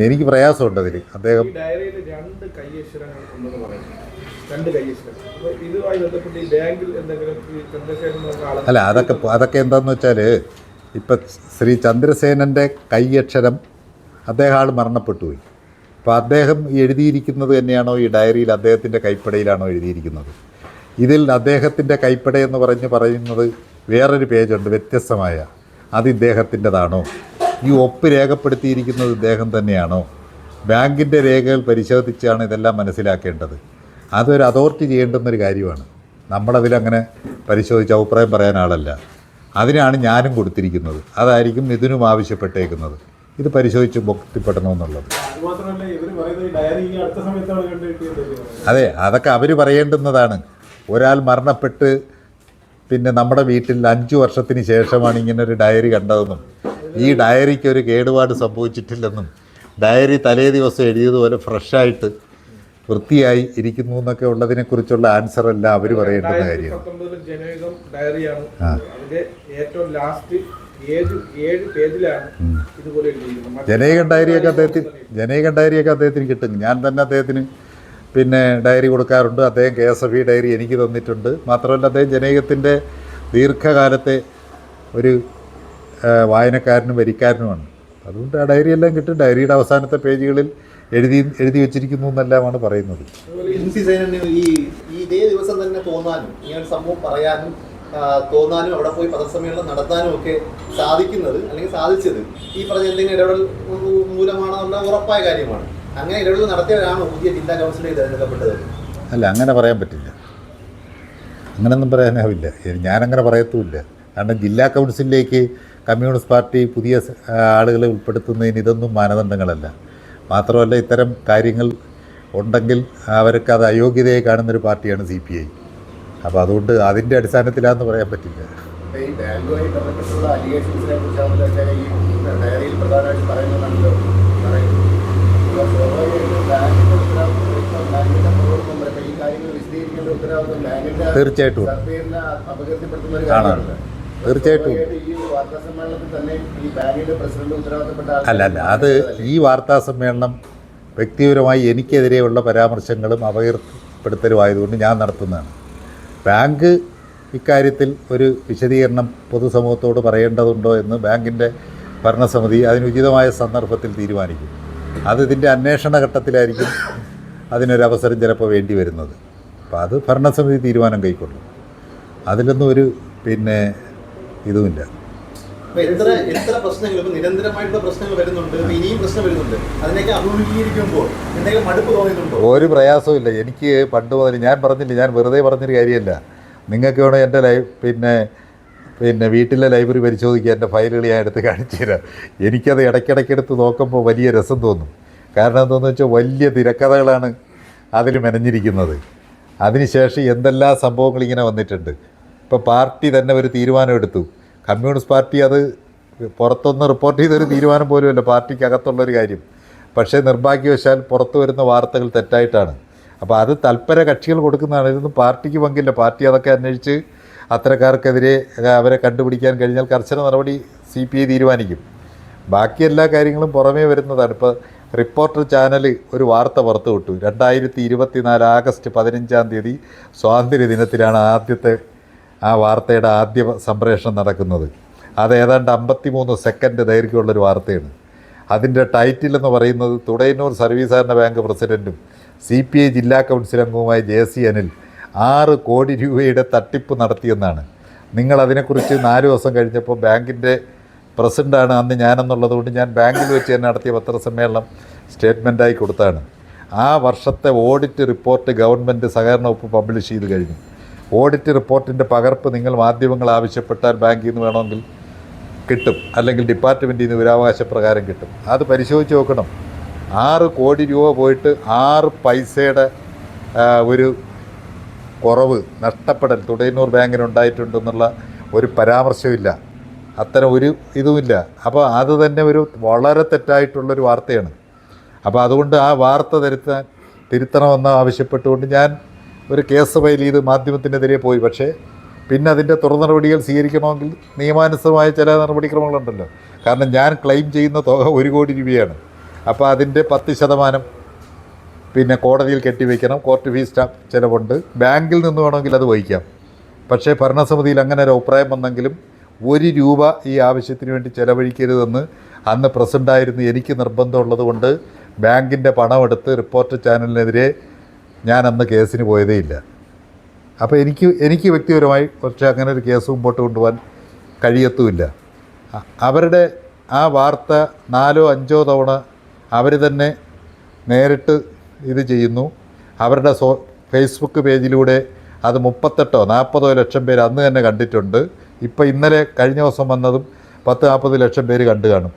എനിക്ക് പ്രയാസമുണ്ട് അതിൽ. അദ്ദേഹം അല്ല അതൊക്കെ എന്താണെന്ന് വെച്ചാൽ ഇപ്പം ശ്രീ ചന്ദ്രസേനൻ്റെ കൈയക്ഷരം അദ്ദേഹം ആൾ മരണപ്പെട്ടു പോയി. അപ്പോൾ അദ്ദേഹം എഴുതിയിരിക്കുന്നത് തന്നെയാണോ ഈ ഡയറിയിൽ അദ്ദേഹത്തിൻ്റെ കൈപ്പടയിലാണോ എഴുതിയിരിക്കുന്നത്? ഇതിൽ അദ്ദേഹത്തിൻ്റെ കൈപ്പടയെന്ന് പറയുന്നത് വേറൊരു പേജുണ്ട് വ്യത്യസ്തമായ, അത് ഇദ്ദേഹത്തിൻ്റെതാണോ? ഈ ഒപ്പ് രേഖപ്പെടുത്തിയിരിക്കുന്നത് ഇദ്ദേഹം തന്നെയാണോ? ബാങ്കിൻ്റെ രേഖകൾ പരിശോധിച്ചാണ് ഇതെല്ലാം മനസ്സിലാക്കേണ്ടത്. അതൊരു അതോറിറ്റി ചെയ്യേണ്ടുന്നൊരു കാര്യമാണ്. നമ്മളതിലങ്ങനെ പരിശോധിച്ച് അഭിപ്രായം പറയാൻ ആളല്ല. അതിനാണ് ഞാനും കൊടുത്തിരിക്കുന്നത്. അതായിരിക്കും ഇതിനും ആവശ്യപ്പെട്ടേക്കുന്നത്. ഇത് പരിശോധിച്ച് ബോധ്യപ്പെടണമെന്നുള്ളത്. അതെ, അതൊക്കെ അവർ പറയേണ്ടുന്നതാണ്. ഒരാൾ മരണപ്പെട്ട് പിന്നെ നമ്മുടെ വീട്ടിൽ 5 വർഷത്തിന് ശേഷമാണ് ഇങ്ങനൊരു ഡയറി കണ്ടതെന്നും ഈ ഡയറിക്ക് ഒരു കേടുപാട് സംഭവിച്ചിട്ടില്ലെന്നും ഡയറി തലേ ദിവസം എഴുതിയതുപോലെ ഫ്രഷായിട്ട് വൃത്തിയായി ഇരിക്കുന്നു എന്നൊക്കെ ഉള്ളതിനെക്കുറിച്ചുള്ള ആൻസറെല്ലാം അവർ പറയേണ്ടുന്ന കാര്യമാണ്. ജനൈകൻ ഡയറിയൊക്കെ അദ്ദേഹത്തിന് കിട്ടും. ഞാൻ തന്നെ അദ്ദേഹത്തിന് പിന്നെ ഡയറി കൊടുക്കാറുണ്ട്. അദ്ദേഹം KSFE ഡയറി എനിക്ക് തന്നിട്ടുണ്ട്. മാത്രമല്ല അദ്ദേഹം ജനകീയത്തിൻ്റെ ദീർഘകാലത്തെ ഒരു വായനക്കാരനും വരിക്കാരനുമാണ്. അതുകൊണ്ട് ആ ഡയറി എല്ലാം കിട്ടും. ഡയറിയുടെ അവസാനത്തെ പേജുകളിൽ എഴുതി വെച്ചിരിക്കുന്നു എന്നെല്ലാമാണ് പറയുന്നത്. ജിൻസി സൈനന് ഈ ഇതേ ദിവസം തന്നെ തോന്നാനും ഇങ്ങനെ ഒരു സംഭവം പറയാനും തോന്നാനും അവിടെ പോയി പത്രസമ്മേളനം നടത്താനും ഒക്കെ സാധിക്കുന്നത് അല്ലെങ്കിൽ സാധിച്ചത് ഈ പറഞ്ഞ എന്തെങ്കിലും ഇടപെടൽ മൂലമാണെന്നുള്ള ഉറപ്പായ കാര്യമാണ്. അങ്ങനെ ഇടപെടൽ നടത്തിയവരാണ് പുതിയ ജില്ലാ കൗൺസിലിൽ തിരഞ്ഞെടുക്കപ്പെട്ടത്. അല്ല, അങ്ങനെ പറയാൻ പറ്റില്ല. അങ്ങനെയൊന്നും പറയാനാവില്ല. ഞാനങ്ങനെ പറയത്തുമില്ല. കാരണം ജില്ലാ കൗൺസിലിലേക്ക് കമ്മ്യൂണിസ്റ്റ് പാർട്ടി പുതിയ ആളുകളെ ഉൾപ്പെടുത്തുന്നതിന് ഇതൊന്നും മാനദണ്ഡങ്ങളല്ല. മാത്രമല്ല, ഇത്തരം കാര്യങ്ങൾ ഉണ്ടെങ്കിൽ അവർക്ക് അത് അയോഗ്യതയായി കാണുന്നൊരു പാർട്ടിയാണ് CPI. അപ്പോൾ അതുകൊണ്ട് അതിൻ്റെ അടിസ്ഥാനത്തിലാണെന്ന് പറയാൻ പറ്റില്ല. ഈ ബാങ്കുമായി ബന്ധപ്പെട്ടുള്ള അലിഗേഷൻസിനെ കുറിച്ചാണ് ഈ ഡയറിയിൽ പ്രധാനമായിട്ട് പറയുന്നതാണല്ലോ പറയുന്നത്. ബാങ്കിന്റെ പ്രവർത്തനം ഈ കാര്യങ്ങൾ വിശദീകരിക്കേണ്ട ഉത്തരവാദിത്വം ബാങ്കിന്റെ തീർച്ചയായിട്ടും സർവേറിനെ അപകീർത്തിപ്പെടുത്തുന്ന ഒരു ആണ്. കാര്യമാണ്. തീർച്ചയായിട്ടും. ഈ വാർത്താ സമ്മേളനത്തിൽ തന്നെ ഈ ബാങ്കിന്റെ പ്രസിഡന്റ് ഉത്തരവാദിത്തപ്പെട്ട അല്ല, അത് ഈ വാർത്താ സമ്മേളനം വ്യക്തിപരമായി എനിക്കെതിരെയുള്ള പരാമർശങ്ങളും അപകീർത്തിപ്പെടുത്തലുമായതുകൊണ്ട് ഞാൻ നടത്തുന്നതാണ്. ബാങ്ക് ഇക്കാര്യത്തിൽ ഒരു വിശദീകരണം പൊതുസമൂഹത്തോട് പറയേണ്ടതുണ്ടോ എന്ന് ബാങ്കിൻ്റെ ഭരണസമിതി അതിനുചിതമായ സന്ദർഭത്തിൽ തീരുമാനിക്കും. അത് ഇതിൻ്റെ അന്വേഷണ ഘട്ടത്തിലായിരിക്കും അതിനൊരവസരം ചിലപ്പോൾ വേണ്ടി വരുന്നത്. അപ്പോൾ അത് ഭരണസമിതി തീരുമാനം കൈക്കൊള്ളും. അതിലൊന്നും ഒരു ഇതുമില്ല. എത്ര പ്രശ്നങ്ങൾ ഇപ്പം നിരന്തരമായിട്ടുള്ള പ്രശ്നങ്ങൾ വരുന്നുണ്ട്, ഇനിയും പ്രശ്നം വരുന്നുണ്ട്. അതിനൊക്കെ അഭിമുഖീകരിക്കുമ്പോൾ എന്തെങ്കിലും മടുപ്പ് തോന്നിയിട്ടുണ്ടോ? ഒരു പ്രയാസവും ഇല്ല. എനിക്ക് പണ്ട് മുതൽ ഞാൻ പറഞ്ഞില്ല, ഞാൻ വെറുതെ പറഞ്ഞൊരു കാര്യമല്ല. നിങ്ങൾക്ക് വേണം എൻ്റെ പിന്നെ വീട്ടിലെ ലൈബ്രറി പരിശോധിക്കുക. എൻ്റെ ഫയലുകൾ ഞാൻ എടുത്ത് കാണിച്ചു തരാം. എനിക്കത് ഇടയ്ക്കിടയ്ക്കെടുത്ത് നോക്കുമ്പോൾ വലിയ രസം തോന്നും. കാരണം എന്താണെന്ന് വെച്ചാൽ വലിയ തിരക്കഥകളാണ് അതിൽ മെനഞ്ഞിരിക്കുന്നത്. അതിനുശേഷം എന്തെല്ലാം സംഭവങ്ങൾ ഇങ്ങനെ വന്നിട്ടുണ്ട്. ഇപ്പോൾ പാർട്ടി തന്നെ ഒരു തീരുമാനം എടുത്തു. കമ്മ്യൂണിസ്റ്റ് പാർട്ടി അത് പുറത്തൊന്ന് റിപ്പോർട്ട് ചെയ്തൊരു തീരുമാനം പോലുമല്ല, പാർട്ടിക്കകത്തുള്ളൊരു കാര്യം. പക്ഷേ നിർഭാഗ്യവശാൽ പുറത്തു വരുന്ന വാർത്തകൾ തെറ്റായിട്ടാണ്. അപ്പോൾ അത് തൽപര കക്ഷികൾ കൊടുക്കുന്നതാണ്. ഇതൊന്നും പാർട്ടിക്ക് പങ്കില്ല. പാർട്ടി അതൊക്കെ അന്വേഷിച്ച് അത്തരക്കാർക്കെതിരെ അവരെ കണ്ടുപിടിക്കാൻ കഴിഞ്ഞാൽ കർശന നടപടി CPI തീരുമാനിക്കും. ബാക്കി എല്ലാ കാര്യങ്ങളും പുറമേ വരുന്നതാണ്. ഇപ്പോൾ റിപ്പോർട്ടർ ചാനൽ ഒരു വാർത്ത പുറത്തു വിട്ടു. 2024 ആഗസ്റ്റ് 15 സ്വാതന്ത്ര്യ ദിനത്തിലാണ് ആ വാർത്തയുടെ ആദ്യ സംപ്രേഷണം നടക്കുന്നത്. അത് ഏതാണ്ട് 53 സെക്കൻഡ് ദൈർഘ്യമുള്ളൊരു വാർത്തയാണ്. അതിൻ്റെ ടൈറ്റിൽ എന്ന് പറയുന്നത് തുടയന്നൂർ സർവീസ് സഹകരണ ബാങ്ക് പ്രസിഡൻറ്റും CPI ജില്ലാ കൗൺസിൽ അംഗവുമായ JC അനിൽ 6 കോടി രൂപയുടെ തട്ടിപ്പ് നടത്തിയെന്നാണ്. നിങ്ങളതിനെക്കുറിച്ച് 4 ദിവസം കഴിഞ്ഞപ്പോൾ ബാങ്കിൻ്റെ പ്രസിഡൻ്റാണ് അന്ന് ഞാനെന്നുള്ളതുകൊണ്ട് ഞാൻ ബാങ്കിൽ വെച്ച് തന്നെ നടത്തിയ പത്രസമ്മേളനം സ്റ്റേറ്റ്മെൻറ്റായി കൊടുത്താണ്. ആ വർഷത്തെ ഓഡിറ്റ് റിപ്പോർട്ട് ഗവൺമെൻറ് സഹകരണ വകുപ്പ് പബ്ലിഷ് ചെയ്ത് കഴിഞ്ഞു. ഓഡിറ്റ് റിപ്പോർട്ടിൻ്റെ പകർപ്പ് നിങ്ങൾ മാധ്യമങ്ങൾ ആവശ്യപ്പെട്ടാൽ ബാങ്കിൽ നിന്ന് വേണമെങ്കിൽ കിട്ടും, അല്ലെങ്കിൽ ഡിപ്പാർട്ട്മെൻറ്റിൽ നിന്ന് വിവരാവകാശപ്രകാരം കിട്ടും. അത് പരിശോധിച്ച് നോക്കണം. 6 കോടി രൂപ പോയിട്ട് 6 പൈസയുടെ ഒരു കുറവ് നഷ്ടപ്പെടൽ തുടയന്നൂർ ബാങ്കിനുണ്ടായിട്ടുണ്ടെന്നുള്ള ഒരു പരാമർശമില്ല. അത്തരം ഒരു ഇതുമില്ല. അപ്പോൾ അത് തന്നെ ഒരു വളരെ തെറ്റായിട്ടുള്ളൊരു വാർത്തയാണ്. അപ്പോൾ അതുകൊണ്ട് ആ വാർത്ത തിരുത്തണമെന്ന് ആവശ്യപ്പെട്ടുകൊണ്ട് ഞാൻ ഒരു കേസ് ഫയൽ ചെയ്ത് മാധ്യമത്തിനെതിരെ പോയി. പക്ഷേ പിന്നെ അതിൻ്റെ തുടർ നടപടികൾ സ്വീകരിക്കണമെങ്കിൽ നിയമാനുസൃതമായ ചില നടപടിക്രമങ്ങളുണ്ടല്ലോ. കാരണം ഞാൻ ക്ലെയിം ചെയ്യുന്ന തുക 1 കോടി രൂപയാണ്. അപ്പോൾ അതിൻ്റെ 10% പിന്നെ കോടതിയിൽ കെട്ടിവയ്ക്കണം. കോർട്ട് ഫീസ് ചിലവുണ്ട്. ബാങ്കിൽ നിന്ന് വേണമെങ്കിൽ അത് വഹിക്കാം. പക്ഷേ ഭരണസമിതിയിൽ അങ്ങനെ ഒരു അഭിപ്രായം വന്നെങ്കിലും 1 രൂപ ഈ ആവശ്യത്തിന് വേണ്ടി ചിലവഴിക്കരുതെന്ന് അന്ന് പ്രസിഡൻ്റായിരുന്നു എനിക്ക് നിർബന്ധമുള്ളത് കൊണ്ട് ബാങ്കിൻ്റെ പണമെടുത്ത് റിപ്പോർട്ടർ ചാനലിനെതിരെ ഞാൻ അന്ന് കേസിന് പോയതേയില്ല. അപ്പോൾ എനിക്ക് വ്യക്തിപരമായി പക്ഷേ അങ്ങനെ ഒരു കേസ് മുമ്പോട്ട് കൊണ്ടുപോകാൻ കഴിയത്തുമില്ല. അവരുടെ ആ വാർത്ത 4 or 5 തവണ അവർ തന്നെ നേരിട്ട് ഇത് ചെയ്യുന്നു. അവരുടെ ഫേസ്ബുക്ക് പേജിലൂടെ അത് 38 or 40 ലക്ഷം പേര് അന്ന് തന്നെ കണ്ടിട്ടുണ്ട്. ഇപ്പോൾ ഇന്നലെ കഴിഞ്ഞ ദിവസം വന്നതും 10-40 ലക്ഷം പേര് കണ്ടു കാണും,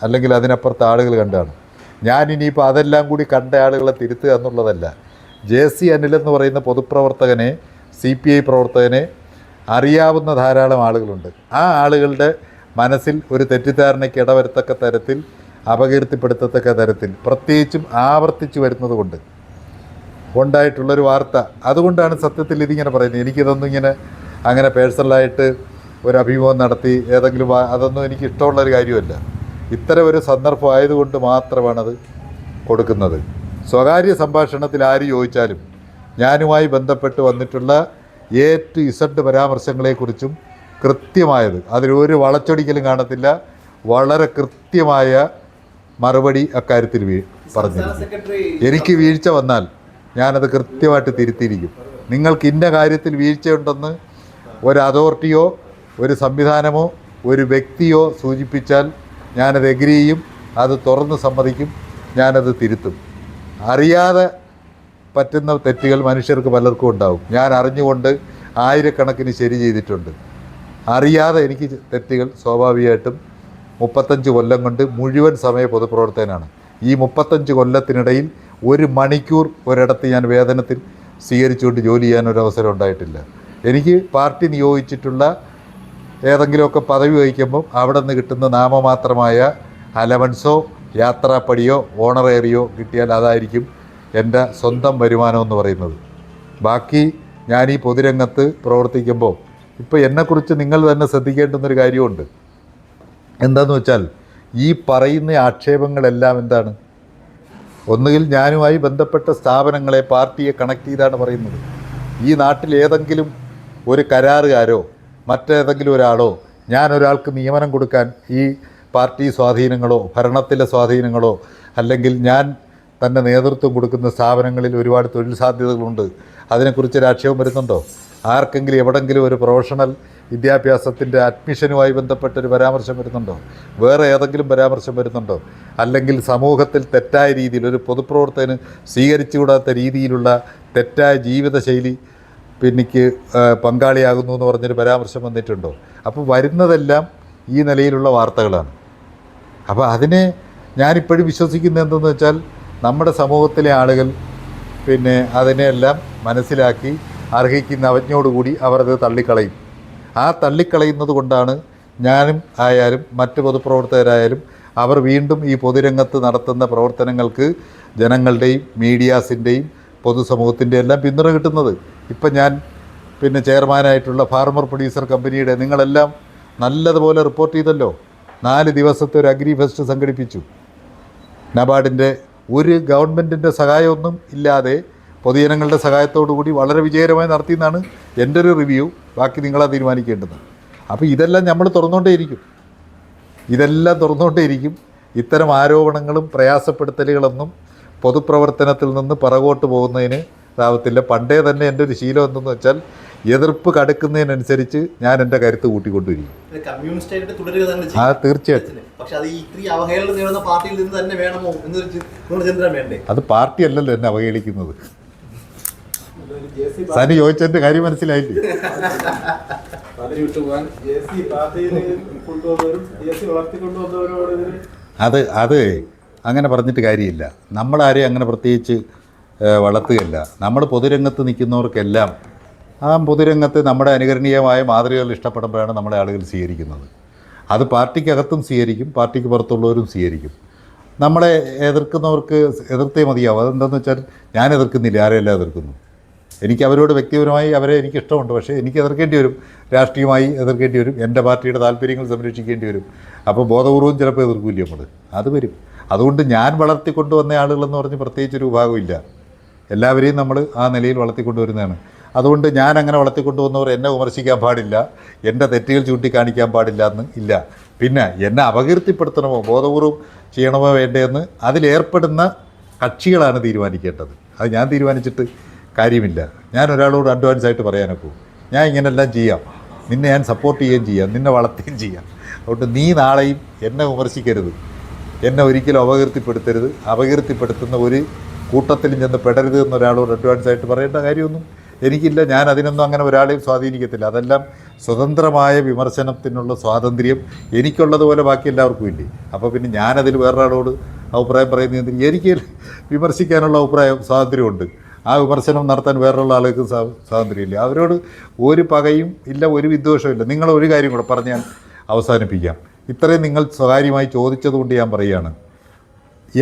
അല്ലെങ്കിൽ അതിനപ്പുറത്ത് ആളുകൾ കണ്ടു കാണും. ഞാനിനിയിപ്പോൾ അതെല്ലാം കൂടി കണ്ട ആളുകളെ തിരുത്തുക എന്നുള്ളതല്ല. JC അനിൽ എന്ന് പറയുന്ന പൊതുപ്രവർത്തകനെ, CPI പ്രവർത്തകനെ അറിയാവുന്ന ധാരാളം ആളുകളുണ്ട്. ആ ആളുകളുടെ മനസ്സിൽ ഒരു തെറ്റിദ്ധാരണയ്ക്ക് ഇടവരുത്തക്ക തരത്തിൽ, അപകീർത്തിപ്പെടുത്തത്തക്ക തരത്തിൽ, പ്രത്യേകിച്ചും ആവർത്തിച്ച് വരുന്നത് കൊണ്ട് ഉണ്ടായിട്ടുള്ളൊരു വാർത്ത. അതുകൊണ്ടാണ് സത്യത്തിൽ ഇതിങ്ങനെ പറയുന്നത്. എനിക്കിതൊന്നും ഇങ്ങനെ അങ്ങനെ പേഴ്സണലായിട്ട് ഒരു അഭിമുഖം നടത്തി ഏതെങ്കിലും അതൊന്നും എനിക്ക് ഇഷ്ടമുള്ളൊരു കാര്യമല്ല. ഇത്തരം ഒരു സന്ദർഭം ആയതുകൊണ്ട് മാത്രമാണത് കൊടുക്കുന്നത്. സ്വകാര്യ സംഭാഷണത്തിൽ ആര് ചോദിച്ചാലും ഞാനുമായി ബന്ധപ്പെട്ട് വന്നിട്ടുള്ള A to Z പരാമർശങ്ങളെക്കുറിച്ചും കൃത്യമായത്, അതിലൊരു വളച്ചൊടിക്കലും കാണത്തില്ല, വളരെ കൃത്യമായ മറുപടി അക്കാര്യത്തിൽ പറഞ്ഞിരിക്കും. എനിക്ക് വീഴ്ച വന്നാൽ ഞാനത് കൃത്യമായിട്ട് തിരുത്തിയിരിക്കും. നിങ്ങൾക്ക് ഇന്ന കാര്യത്തിൽ വീഴ്ചയുണ്ടെന്ന് ഒരു അതോറിറ്റിയോ ഒരു സംവിധാനമോ ഒരു വ്യക്തിയോ സൂചിപ്പിച്ചാൽ ഞാനത് എഗ്രി ചെയ്യും, അത് തുറന്ന് സമ്മതിക്കും, ഞാനത് തിരുത്തും. അറിയാതെ പറ്റുന്ന തെറ്റുകൾ മനുഷ്യർക്ക് പലർക്കും ഉണ്ടാവും. ഞാൻ അറിഞ്ഞുകൊണ്ട് ആയിരക്കണക്കിന് ശരി ചെയ്തിട്ടുണ്ട്. അറിയാതെ എനിക്ക് തെറ്റുകൾ സ്വാഭാവികമായിട്ടും 35 കൊല്ലം കൊണ്ട് മുഴുവൻ സമയ പൊതുപ്രവർത്തകനാണ്. ഈ 35 കൊല്ലത്തിനിടയിൽ 1 മണിക്കൂർ ഒരിടത്ത് ഞാൻ വേതനത്തിൽ സ്വീകരിച്ചുകൊണ്ട് ജോലി ചെയ്യാനൊരവസരം ഉണ്ടായിട്ടില്ല. എനിക്ക് പാർട്ടി നിയോഗിച്ചിട്ടുള്ള ഏതെങ്കിലുമൊക്കെ പദവി വഹിക്കുമ്പം അവിടെ നിന്ന് കിട്ടുന്ന നാമമാത്രമായ അലവൻസോ യാത്രാപ്പടിയോ ഓണറേറിയോ കിട്ടിയാൽ അതായിരിക്കും എൻ്റെ സ്വന്തം വരുമാനമെന്ന് പറയുന്നത്. ബാക്കി ഞാൻ ഈ പൊതുരംഗത്ത് പ്രവർത്തിക്കുമ്പോൾ ഇപ്പോൾ എന്നെക്കുറിച്ച് നിങ്ങൾ തന്നെ ശ്രദ്ധിക്കേണ്ടുന്നൊരു കാര്യമുണ്ട്. എന്താണെന്ന് വെച്ചാൽ ഈ പറയുന്ന ആക്ഷേപങ്ങളെല്ലാം എന്താണ്? ഒന്നുകിൽ ഞാനുമായി ബന്ധപ്പെട്ട സ്ഥാപനങ്ങളെ പാർട്ടിയെ കണക്ട് ചെയ്താണ് പറയുന്നത്. ഈ നാട്ടിൽ ഏതെങ്കിലും ഒരു കരാറുകാരോ മറ്റേതെങ്കിലും ഒരാളോ ഞാനൊരാൾക്ക് നിയമനം കൊടുക്കാൻ ഈ പാർട്ടി സ്വാധീനങ്ങളോ ഭരണത്തിലെ സ്വാധീനങ്ങളോ അല്ലെങ്കിൽ ഞാൻ തന്നെ നേതൃത്വം കൊടുക്കുന്ന സ്ഥാപനങ്ങളിൽ ഒരുപാട് തൊഴിൽ സാധ്യതകളുണ്ട്, അതിനെക്കുറിച്ചൊരു ആക്ഷേപം വരുന്നുണ്ടോ? ആർക്കെങ്കിലും എവിടെങ്കിലും ഒരു പ്രൊഫഷണൽ വിദ്യാഭ്യാസത്തിൻ്റെ അഡ്മിഷനുമായി ബന്ധപ്പെട്ടൊരു പരാമർശം വരുന്നുണ്ടോ? വേറെ ഏതെങ്കിലും പരാമർശം വരുന്നുണ്ടോ? അല്ലെങ്കിൽ സമൂഹത്തിൽ തെറ്റായ രീതിയിൽ ഒരു പൊതുപ്രവർത്തകന് സ്വീകരിച്ചുകൂടാത്ത രീതിയിലുള്ള തെറ്റായ ജീവിതശൈലി പിന്നിക്ക് പങ്കാളിയാകുന്നു എന്ന് പറഞ്ഞൊരു പരാമർശം വന്നിട്ടുണ്ടോ? അപ്പോൾ വരുന്നതെല്ലാം ഈ നിലയിലുള്ള വാർത്തകളാണ്. അപ്പോൾ അതിനെ ഞാനിപ്പോഴും വിശ്വസിക്കുന്നത് എന്തെന്ന് വെച്ചാൽ നമ്മുടെ സമൂഹത്തിലെ ആളുകൾ അതിനെയെല്ലാം മനസ്സിലാക്കി അർഹിക്കുന്ന അവജ്ഞയോടുകൂടി അവർ അത് തള്ളിക്കളയും. ആ തള്ളിക്കളയുന്നത് കൊണ്ടാണ് ഞാനും ആയാലും മറ്റ് പൊതുപ്രവർത്തകരായാലും അവർ വീണ്ടും ഈ പൊതുരംഗത്ത് നടത്തുന്ന പ്രവർത്തനങ്ങൾക്ക് ജനങ്ങളുടെയും മീഡിയാസിൻ്റെയും പൊതുസമൂഹത്തിൻ്റെ എല്ലാം പിന്തുണ കിട്ടുന്നത്. ഇപ്പം ഞാൻ ചെയർമാനായിട്ടുള്ള ഫാർമർ പ്രൊഡ്യൂസർ കമ്പനിയുടെ നിങ്ങളെല്ലാം നല്ലതുപോലെ റിപ്പോർട്ട് ചെയ്തല്ലോ. 4 ദിവസത്തെ ഒരു അഗ്രി ഫെസ്റ്റ് സംഘടിപ്പിച്ചു. നബാർഡിൻ്റെ ഒരു ഗവൺമെൻറ്റിൻ്റെ സഹായമൊന്നും ഇല്ലാതെ പൊതുജനങ്ങളുടെ സഹായത്തോടു കൂടി വളരെ വിജയകരമായി നടത്തിയെന്നാണ് എൻ്റെ ഒരു റിവ്യൂ. ബാക്കി നിങ്ങളാ തീരുമാനിക്കേണ്ടത്. അപ്പോൾ ഇതെല്ലാം നമ്മൾ തുറന്നുകൊണ്ടേയിരിക്കും, ഇത്തരം ആരോപണങ്ങളും പ്രയാസപ്പെടുത്തലുകളൊന്നും പൊതുപ്രവർത്തനത്തിൽ നിന്ന് പിറകോട്ട് പോകുന്നതിന് ഇതാവത്തില്ല. പണ്ടേ തന്നെ എൻ്റെ ഒരു ശീലം എന്തെന്ന് വെച്ചാൽ എതിർപ്പ് കടുക്കുന്നതിനനുസരിച്ച് ഞാൻ എൻ്റെ കരുത്ത് കൂട്ടിക്കൊണ്ടിരിക്കും. ആ തീർച്ചയായിട്ടും. അത് പാർട്ടി അല്ലല്ലോ എന്നെ അവഹേളിക്കുന്നത്. സനി ചോദിച്ചതിൻ്റെ കാര്യം മനസ്സിലായില്ലേ? അത് അങ്ങനെ പറഞ്ഞിട്ട് കാര്യമില്ല. നമ്മളാരെയും അങ്ങനെ പ്രത്യേകിച്ച് വളർത്തുകയല്ല. നമ്മൾ പൊതുരംഗത്ത് നിൽക്കുന്നവർക്കെല്ലാം ആ പൊതുരംഗത്ത് നമ്മുടെ അനുകരണീയമായ മാതൃകകൾ ഇഷ്ടപ്പെടുമ്പോഴാണ് നമ്മളെ ആളുകൾ സ്വീകരിക്കുന്നത്. അത് പാർട്ടിക്കകത്തും സ്വീകരിക്കും, പാർട്ടിക്ക് പുറത്തുള്ളവരും സ്വീകരിക്കും. നമ്മളെ എതിർക്കുന്നവർക്ക് എതിർത്തേ മതിയാവും. അതെന്താണെന്ന് വെച്ചാൽ ഞാൻ എതിർക്കുന്നില്ല, ആരെയെല്ലാം എതിർക്കുന്നു. എനിക്ക് അവരോട് വ്യക്തിപരമായി അവരെ എനിക്കിഷ്ടമുണ്ട്. പക്ഷേ എനിക്ക് എതിർക്കേണ്ടി വരും, രാഷ്ട്രീയമായി എതിർക്കേണ്ടി വരും, എൻ്റെ പാർട്ടിയുടെ താല്പര്യങ്ങൾ സംരക്ഷിക്കേണ്ടി വരും. അപ്പോൾ ബോധപൂർവം ചിലപ്പോൾ എതിർക്കില്ല നമ്മൾ, അത് വരും. അതുകൊണ്ട് ഞാൻ വളർത്തിക്കൊണ്ടുവന്ന ആളുകളെന്ന് പറഞ്ഞ് പ്രത്യേകിച്ചൊരു വിഭാഗമില്ല. എല്ലാവരെയും നമ്മൾ ആ നിലയിൽ വളർത്തിക്കൊണ്ടുവരുന്നതാണ്. അതുകൊണ്ട് ഞാൻ അങ്ങനെ വളർത്തിക്കൊണ്ടുവന്നവർ എന്നെ വിമർശിക്കാൻ പാടില്ല, എൻ്റെ തെറ്റുകൾ ചൂണ്ടിക്കാണിക്കാൻ പാടില്ല എന്ന് ഇല്ല. പിന്നെ എന്നെ അപകീർത്തിപ്പെടുത്തണമോ ബോധപൂർവം ചെയ്യണമോ വേണ്ടതെന്ന് അതിലേർപ്പെടുന്ന കക്ഷികളാണ് തീരുമാനിക്കേണ്ടത്. അത് ഞാൻ തീരുമാനിച്ചിട്ട് കാര്യമില്ല. ഞാൻ ഒരാളോട് അഡ്വാൻസായിട്ട് പറയാനൊക്കെ ഞാൻ ഇങ്ങനെല്ലാം ചെയ്യാം, നിന്നെ ഞാൻ സപ്പോർട്ട് ചെയ്യുകയും ചെയ്യാം, നിന്നെ വളർത്തുകയും ചെയ്യാം. അതുകൊണ്ട് നീ നാളെയും എന്നെ വിമർശിക്കരുത്, എന്നെ ഒരിക്കലും അപകീർത്തിപ്പെടുത്തരുത്, അപകീർത്തിപ്പെടുത്തുന്ന ഒരു കൂട്ടത്തിലും ചെന്ന് പെടരുത് എന്നൊരാളോട് അഡ്വാൻസായിട്ട് പറയേണ്ട കാര്യമൊന്നും എനിക്കില്ല. ഞാൻ അതിനൊന്നും അങ്ങനെ ഒരാളെയും സ്വാധീനിക്കത്തില്ല. അതെല്ലാം സ്വതന്ത്രമായ വിമർശനത്തിനുള്ള സ്വാതന്ത്ര്യം എനിക്കുള്ളതുപോലെ ബാക്കി എല്ലാവർക്കും ഇല്ലേ. അപ്പോൾ പിന്നെ ഞാനതിൽ വേറൊരാളോട് അഭിപ്രായം പറയുന്നതിന് എനിക്ക് വിമർശിക്കാനുള്ള സ്വാതന്ത്ര്യമുണ്ട്. ആ വിമർശനം നടത്താൻ വേറെയുള്ള ആളുകൾക്ക് സ്വാതന്ത്ര്യമില്ല. അവരോട് ഒരു പകയും ഇല്ല, ഒരു വിദ്വേഷവും ഇല്ല. നിങ്ങളൊരു കാര്യം കൂടെ പറഞ്ഞ് ഞാൻ അവസാനിപ്പിക്കാം. ഇത്രയും നിങ്ങൾ സ്വകാര്യമായി ചോദിച്ചതുകൊണ്ട് ഞാൻ പറയുകയാണ്,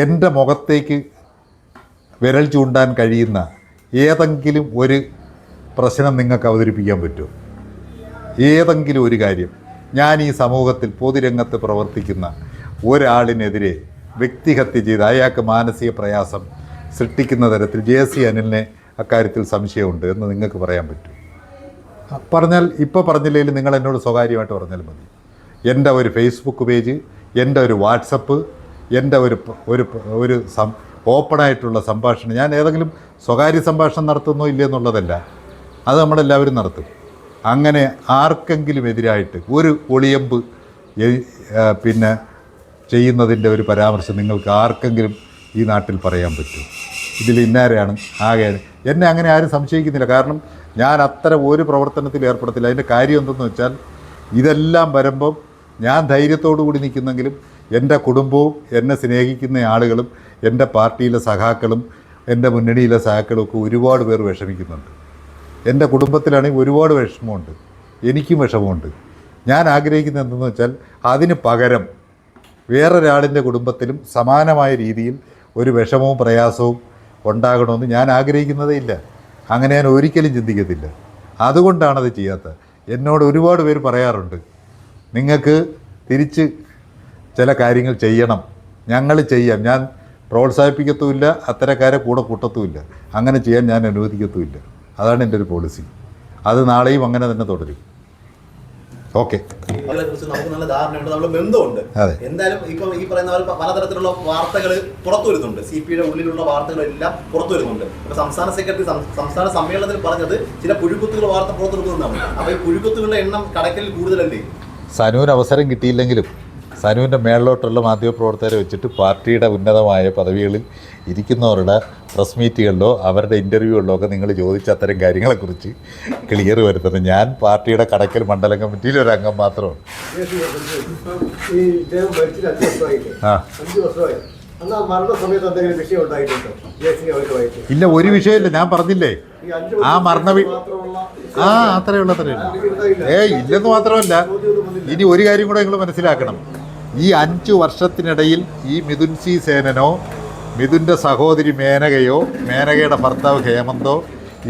എൻ്റെ മുഖത്തേക്ക് വിരൽ ചൂണ്ടാൻ കഴിയുന്ന ഏതെങ്കിലും ഒരു പ്രശ്നം നിങ്ങൾക്ക് അവതരിപ്പിക്കാൻ പറ്റുമോ? ഏതെങ്കിലും ഒരു കാര്യം ഞാൻ ഈ സമൂഹത്തിൽ പൊതുരംഗത്ത് പ്രവർത്തിക്കുന്ന ഒരാളിനെതിരെ വ്യക്തിഹത്യ ചെയ്ത് അയാൾക്ക് മാനസിക പ്രയാസം സൃഷ്ടിക്കുന്ന തരത്തിൽ JC അനിലിനെ അക്കാര്യത്തിൽ സംശയമുണ്ട് എന്ന് നിങ്ങൾക്ക് പറയാൻ പറ്റും? പറഞ്ഞാൽ ഇപ്പോൾ പറഞ്ഞില്ലെങ്കിൽ നിങ്ങൾ എന്നോട് സ്വകാര്യമായിട്ട് പറഞ്ഞാൽ മതി. എൻ്റെ ഒരു ഫേസ്ബുക്ക് പേജ്, എൻ്റെ ഒരു വാട്സപ്പ്, എൻ്റെ ഒരു ഓപ്പണായിട്ടുള്ള സംഭാഷണം, ഞാൻ ഏതെങ്കിലും സ്വകാര്യ സംഭാഷണം നടത്തുന്നോ ഇല്ലയെന്നുള്ളതല്ല, അത് നമ്മളെല്ലാവരും നടത്തും. അങ്ങനെ ആർക്കെങ്കിലും എതിരായിട്ട് ഒരു ഒളിയമ്പ് പിന്നെ ചെയ്യുന്നതിൻ്റെ ഒരു പരാമർശം നിങ്ങൾക്ക് ആർക്കെങ്കിലും ഈ നാട്ടിൽ പറയാൻ പറ്റും? ഇതിൽ ഇന്നാരെയാണ് ആകെ എന്നെ അങ്ങനെ ആരും സംശയിക്കുന്നില്ല. കാരണം ഞാൻ അത്തരം ഒരു പ്രവർത്തനത്തിൽ ഏർപ്പെടത്തില്ല. അതിൻ്റെ കാര്യം എന്തെന്ന് വെച്ചാൽ ഇതെല്ലാം വരുമ്പം ഞാൻ ധൈര്യത്തോടു കൂടി നിൽക്കുന്നെങ്കിലും എൻ്റെ കുടുംബവും എന്നെ സ്നേഹിക്കുന്ന ആളുകളും എൻ്റെ പാർട്ടിയിലെ സഖാക്കളും എൻ്റെ മുന്നണിയിലെ സഖാക്കളും ഒക്കെ ഒരുപാട് പേർ വിഷമിക്കുന്നുണ്ട്. എൻ്റെ കുടുംബത്തിലാണെങ്കിൽ ഒരുപാട് വിഷമമുണ്ട്, എനിക്കും വിഷമമുണ്ട്. ഞാൻ ആഗ്രഹിക്കുന്നത് എന്തെന്ന് വെച്ചാൽ അതിന് പകരം വേറൊരാളിൻ്റെ കുടുംബത്തിലും സമാനമായ രീതിയിൽ ഒരു വിഷമവും പ്രയാസവും ഉണ്ടാകണമെന്ന് ഞാൻ ആഗ്രഹിക്കുന്നതേ ഇല്ല. അങ്ങനെ ഞാൻ ഒരിക്കലും ചിന്തിക്കത്തില്ല. അതുകൊണ്ടാണത് ചെയ്യാത്തത്. എന്നോട് ഒരുപാട് പേര് പറയാറുണ്ട്, നിങ്ങൾക്ക് തിരിച്ച് ചില കാര്യങ്ങൾ ചെയ്യണം, ഞങ്ങൾ ചെയ്യാം. ഞാൻ പ്രോത്സാഹിപ്പിക്കത്തുമില്ല, അത്തരക്കാരെ കൂടെ കൂട്ടത്തുമില്ല. അങ്ങനെ ചെയ്യാൻ ഞാൻ അനുവദിക്കത്തുമില്ല. അതാണ് എൻ്റെ ഒരു പോളിസി. അത് നാളെയും അങ്ങനെ തന്നെ തുടരും. ഓക്കെ. അവരെ കുറിച്ച് നമുക്ക് നല്ല ധാരണയുണ്ട്, നമ്മൾ ബന്ധമുണ്ട്. അതെ. എന്തായാലും ഇപ്പം ഈ പറയുന്ന പലതരത്തിലുള്ള വാർത്തകൾ പുറത്തു വരുന്നുണ്ട്. CPയുടെ ഉള്ളിലുള്ള വാർത്തകളെല്ലാം പുറത്തു വരുന്നുണ്ട്. ഇപ്പൊ സംസ്ഥാന സെക്രട്ടറി സംസ്ഥാന സമ്മേളനത്തിൽ പറഞ്ഞത് ചില പുഴുക്കുത്തുകൾ വാർത്ത പുറത്തെടുക്കുന്നതാണ്. അപ്പൊ ഈ പുഴുക്കുത്തുകളുടെ എണ്ണം കടക്കലിൽ കൂടുതലല്ലേ? സനുവിന് അവസരം കിട്ടിയില്ലെങ്കിലും സനുവിൻ്റെ മേളിലോട്ടുള്ള മാധ്യമപ്രവർത്തകരെ വെച്ചിട്ട് പാർട്ടിയുടെ ഉന്നതമായ പദവികളിൽ ഇരിക്കുന്നവരുടെ പ്രസ് മീറ്റുകളിലോ അവരുടെ ഇൻ്റർവ്യൂകളിലോ ഒക്കെ നിങ്ങൾ ചോദിച്ച അത്തരം കാര്യങ്ങളെക്കുറിച്ച് ക്ലിയർ വരുത്തുന്നത്. ഞാൻ പാർട്ടിയുടെ കടക്കൽ മണ്ഡലം കമ്മിറ്റിയിൽ ഒരു അംഗം മാത്രമാണ്. ഈ ഇദ്ദേഹം ഭരിച്ചിട്ട് 5 വർഷമായില്ലേ? 5 വർഷമായി. അന്ന് ആ മരണ സമയത്ത് എന്തെങ്കിലും വിഷയം ഉണ്ടായിട്ടുണ്ടോ? ഇല്ല, ഒരു വിഷയമില്ല. ഞാൻ പറഞ്ഞില്ലേ ആ അത്രയുള്ള ഇല്ലെന്ന് മാത്രമല്ല, ഇനി ഒരു കാര്യം കൂടെ നിങ്ങൾ മനസ്സിലാക്കണം. ഈ 5 വർഷത്തിനിടയിൽ ഈ മിഥുൻ C. സേനനോ മിഥുൻ്റെ സഹോദരി മേനകയോ മേനകയുടെ ഭർത്താവ് ഹേമന്തോ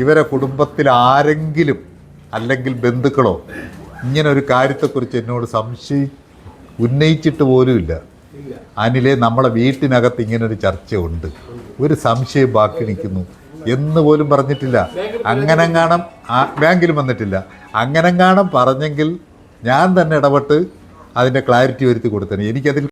ഇവരെ കുടുംബത്തിൽ ആരെങ്കിലും അല്ലെങ്കിൽ ബന്ധുക്കളോ ഇങ്ങനെ ഒരു കാര്യത്തെക്കുറിച്ച് എന്നോട് ഉന്നയിച്ചിട്ട് പോലുമില്ല. അനിലെ, നമ്മളെ വീട്ടിനകത്ത് ഇങ്ങനൊരു ചർച്ചയുണ്ട്, ഒരു സംശയം ബാക്കി നിൽക്കുന്നു എന്ന് പോലും പറഞ്ഞിട്ടില്ല. അങ്ങനെങ്ങാണം ബാങ്കിലും വന്നിട്ടില്ല. അങ്ങനെങ്ങാണം പറഞ്ഞെങ്കിൽ ഞാൻ തന്നെ ഇടപെട്ട് അതിൻ്റെ ക്ലാരിറ്റി വരുത്തി കൊടുത്തേനെ. എനിക്കതിൽ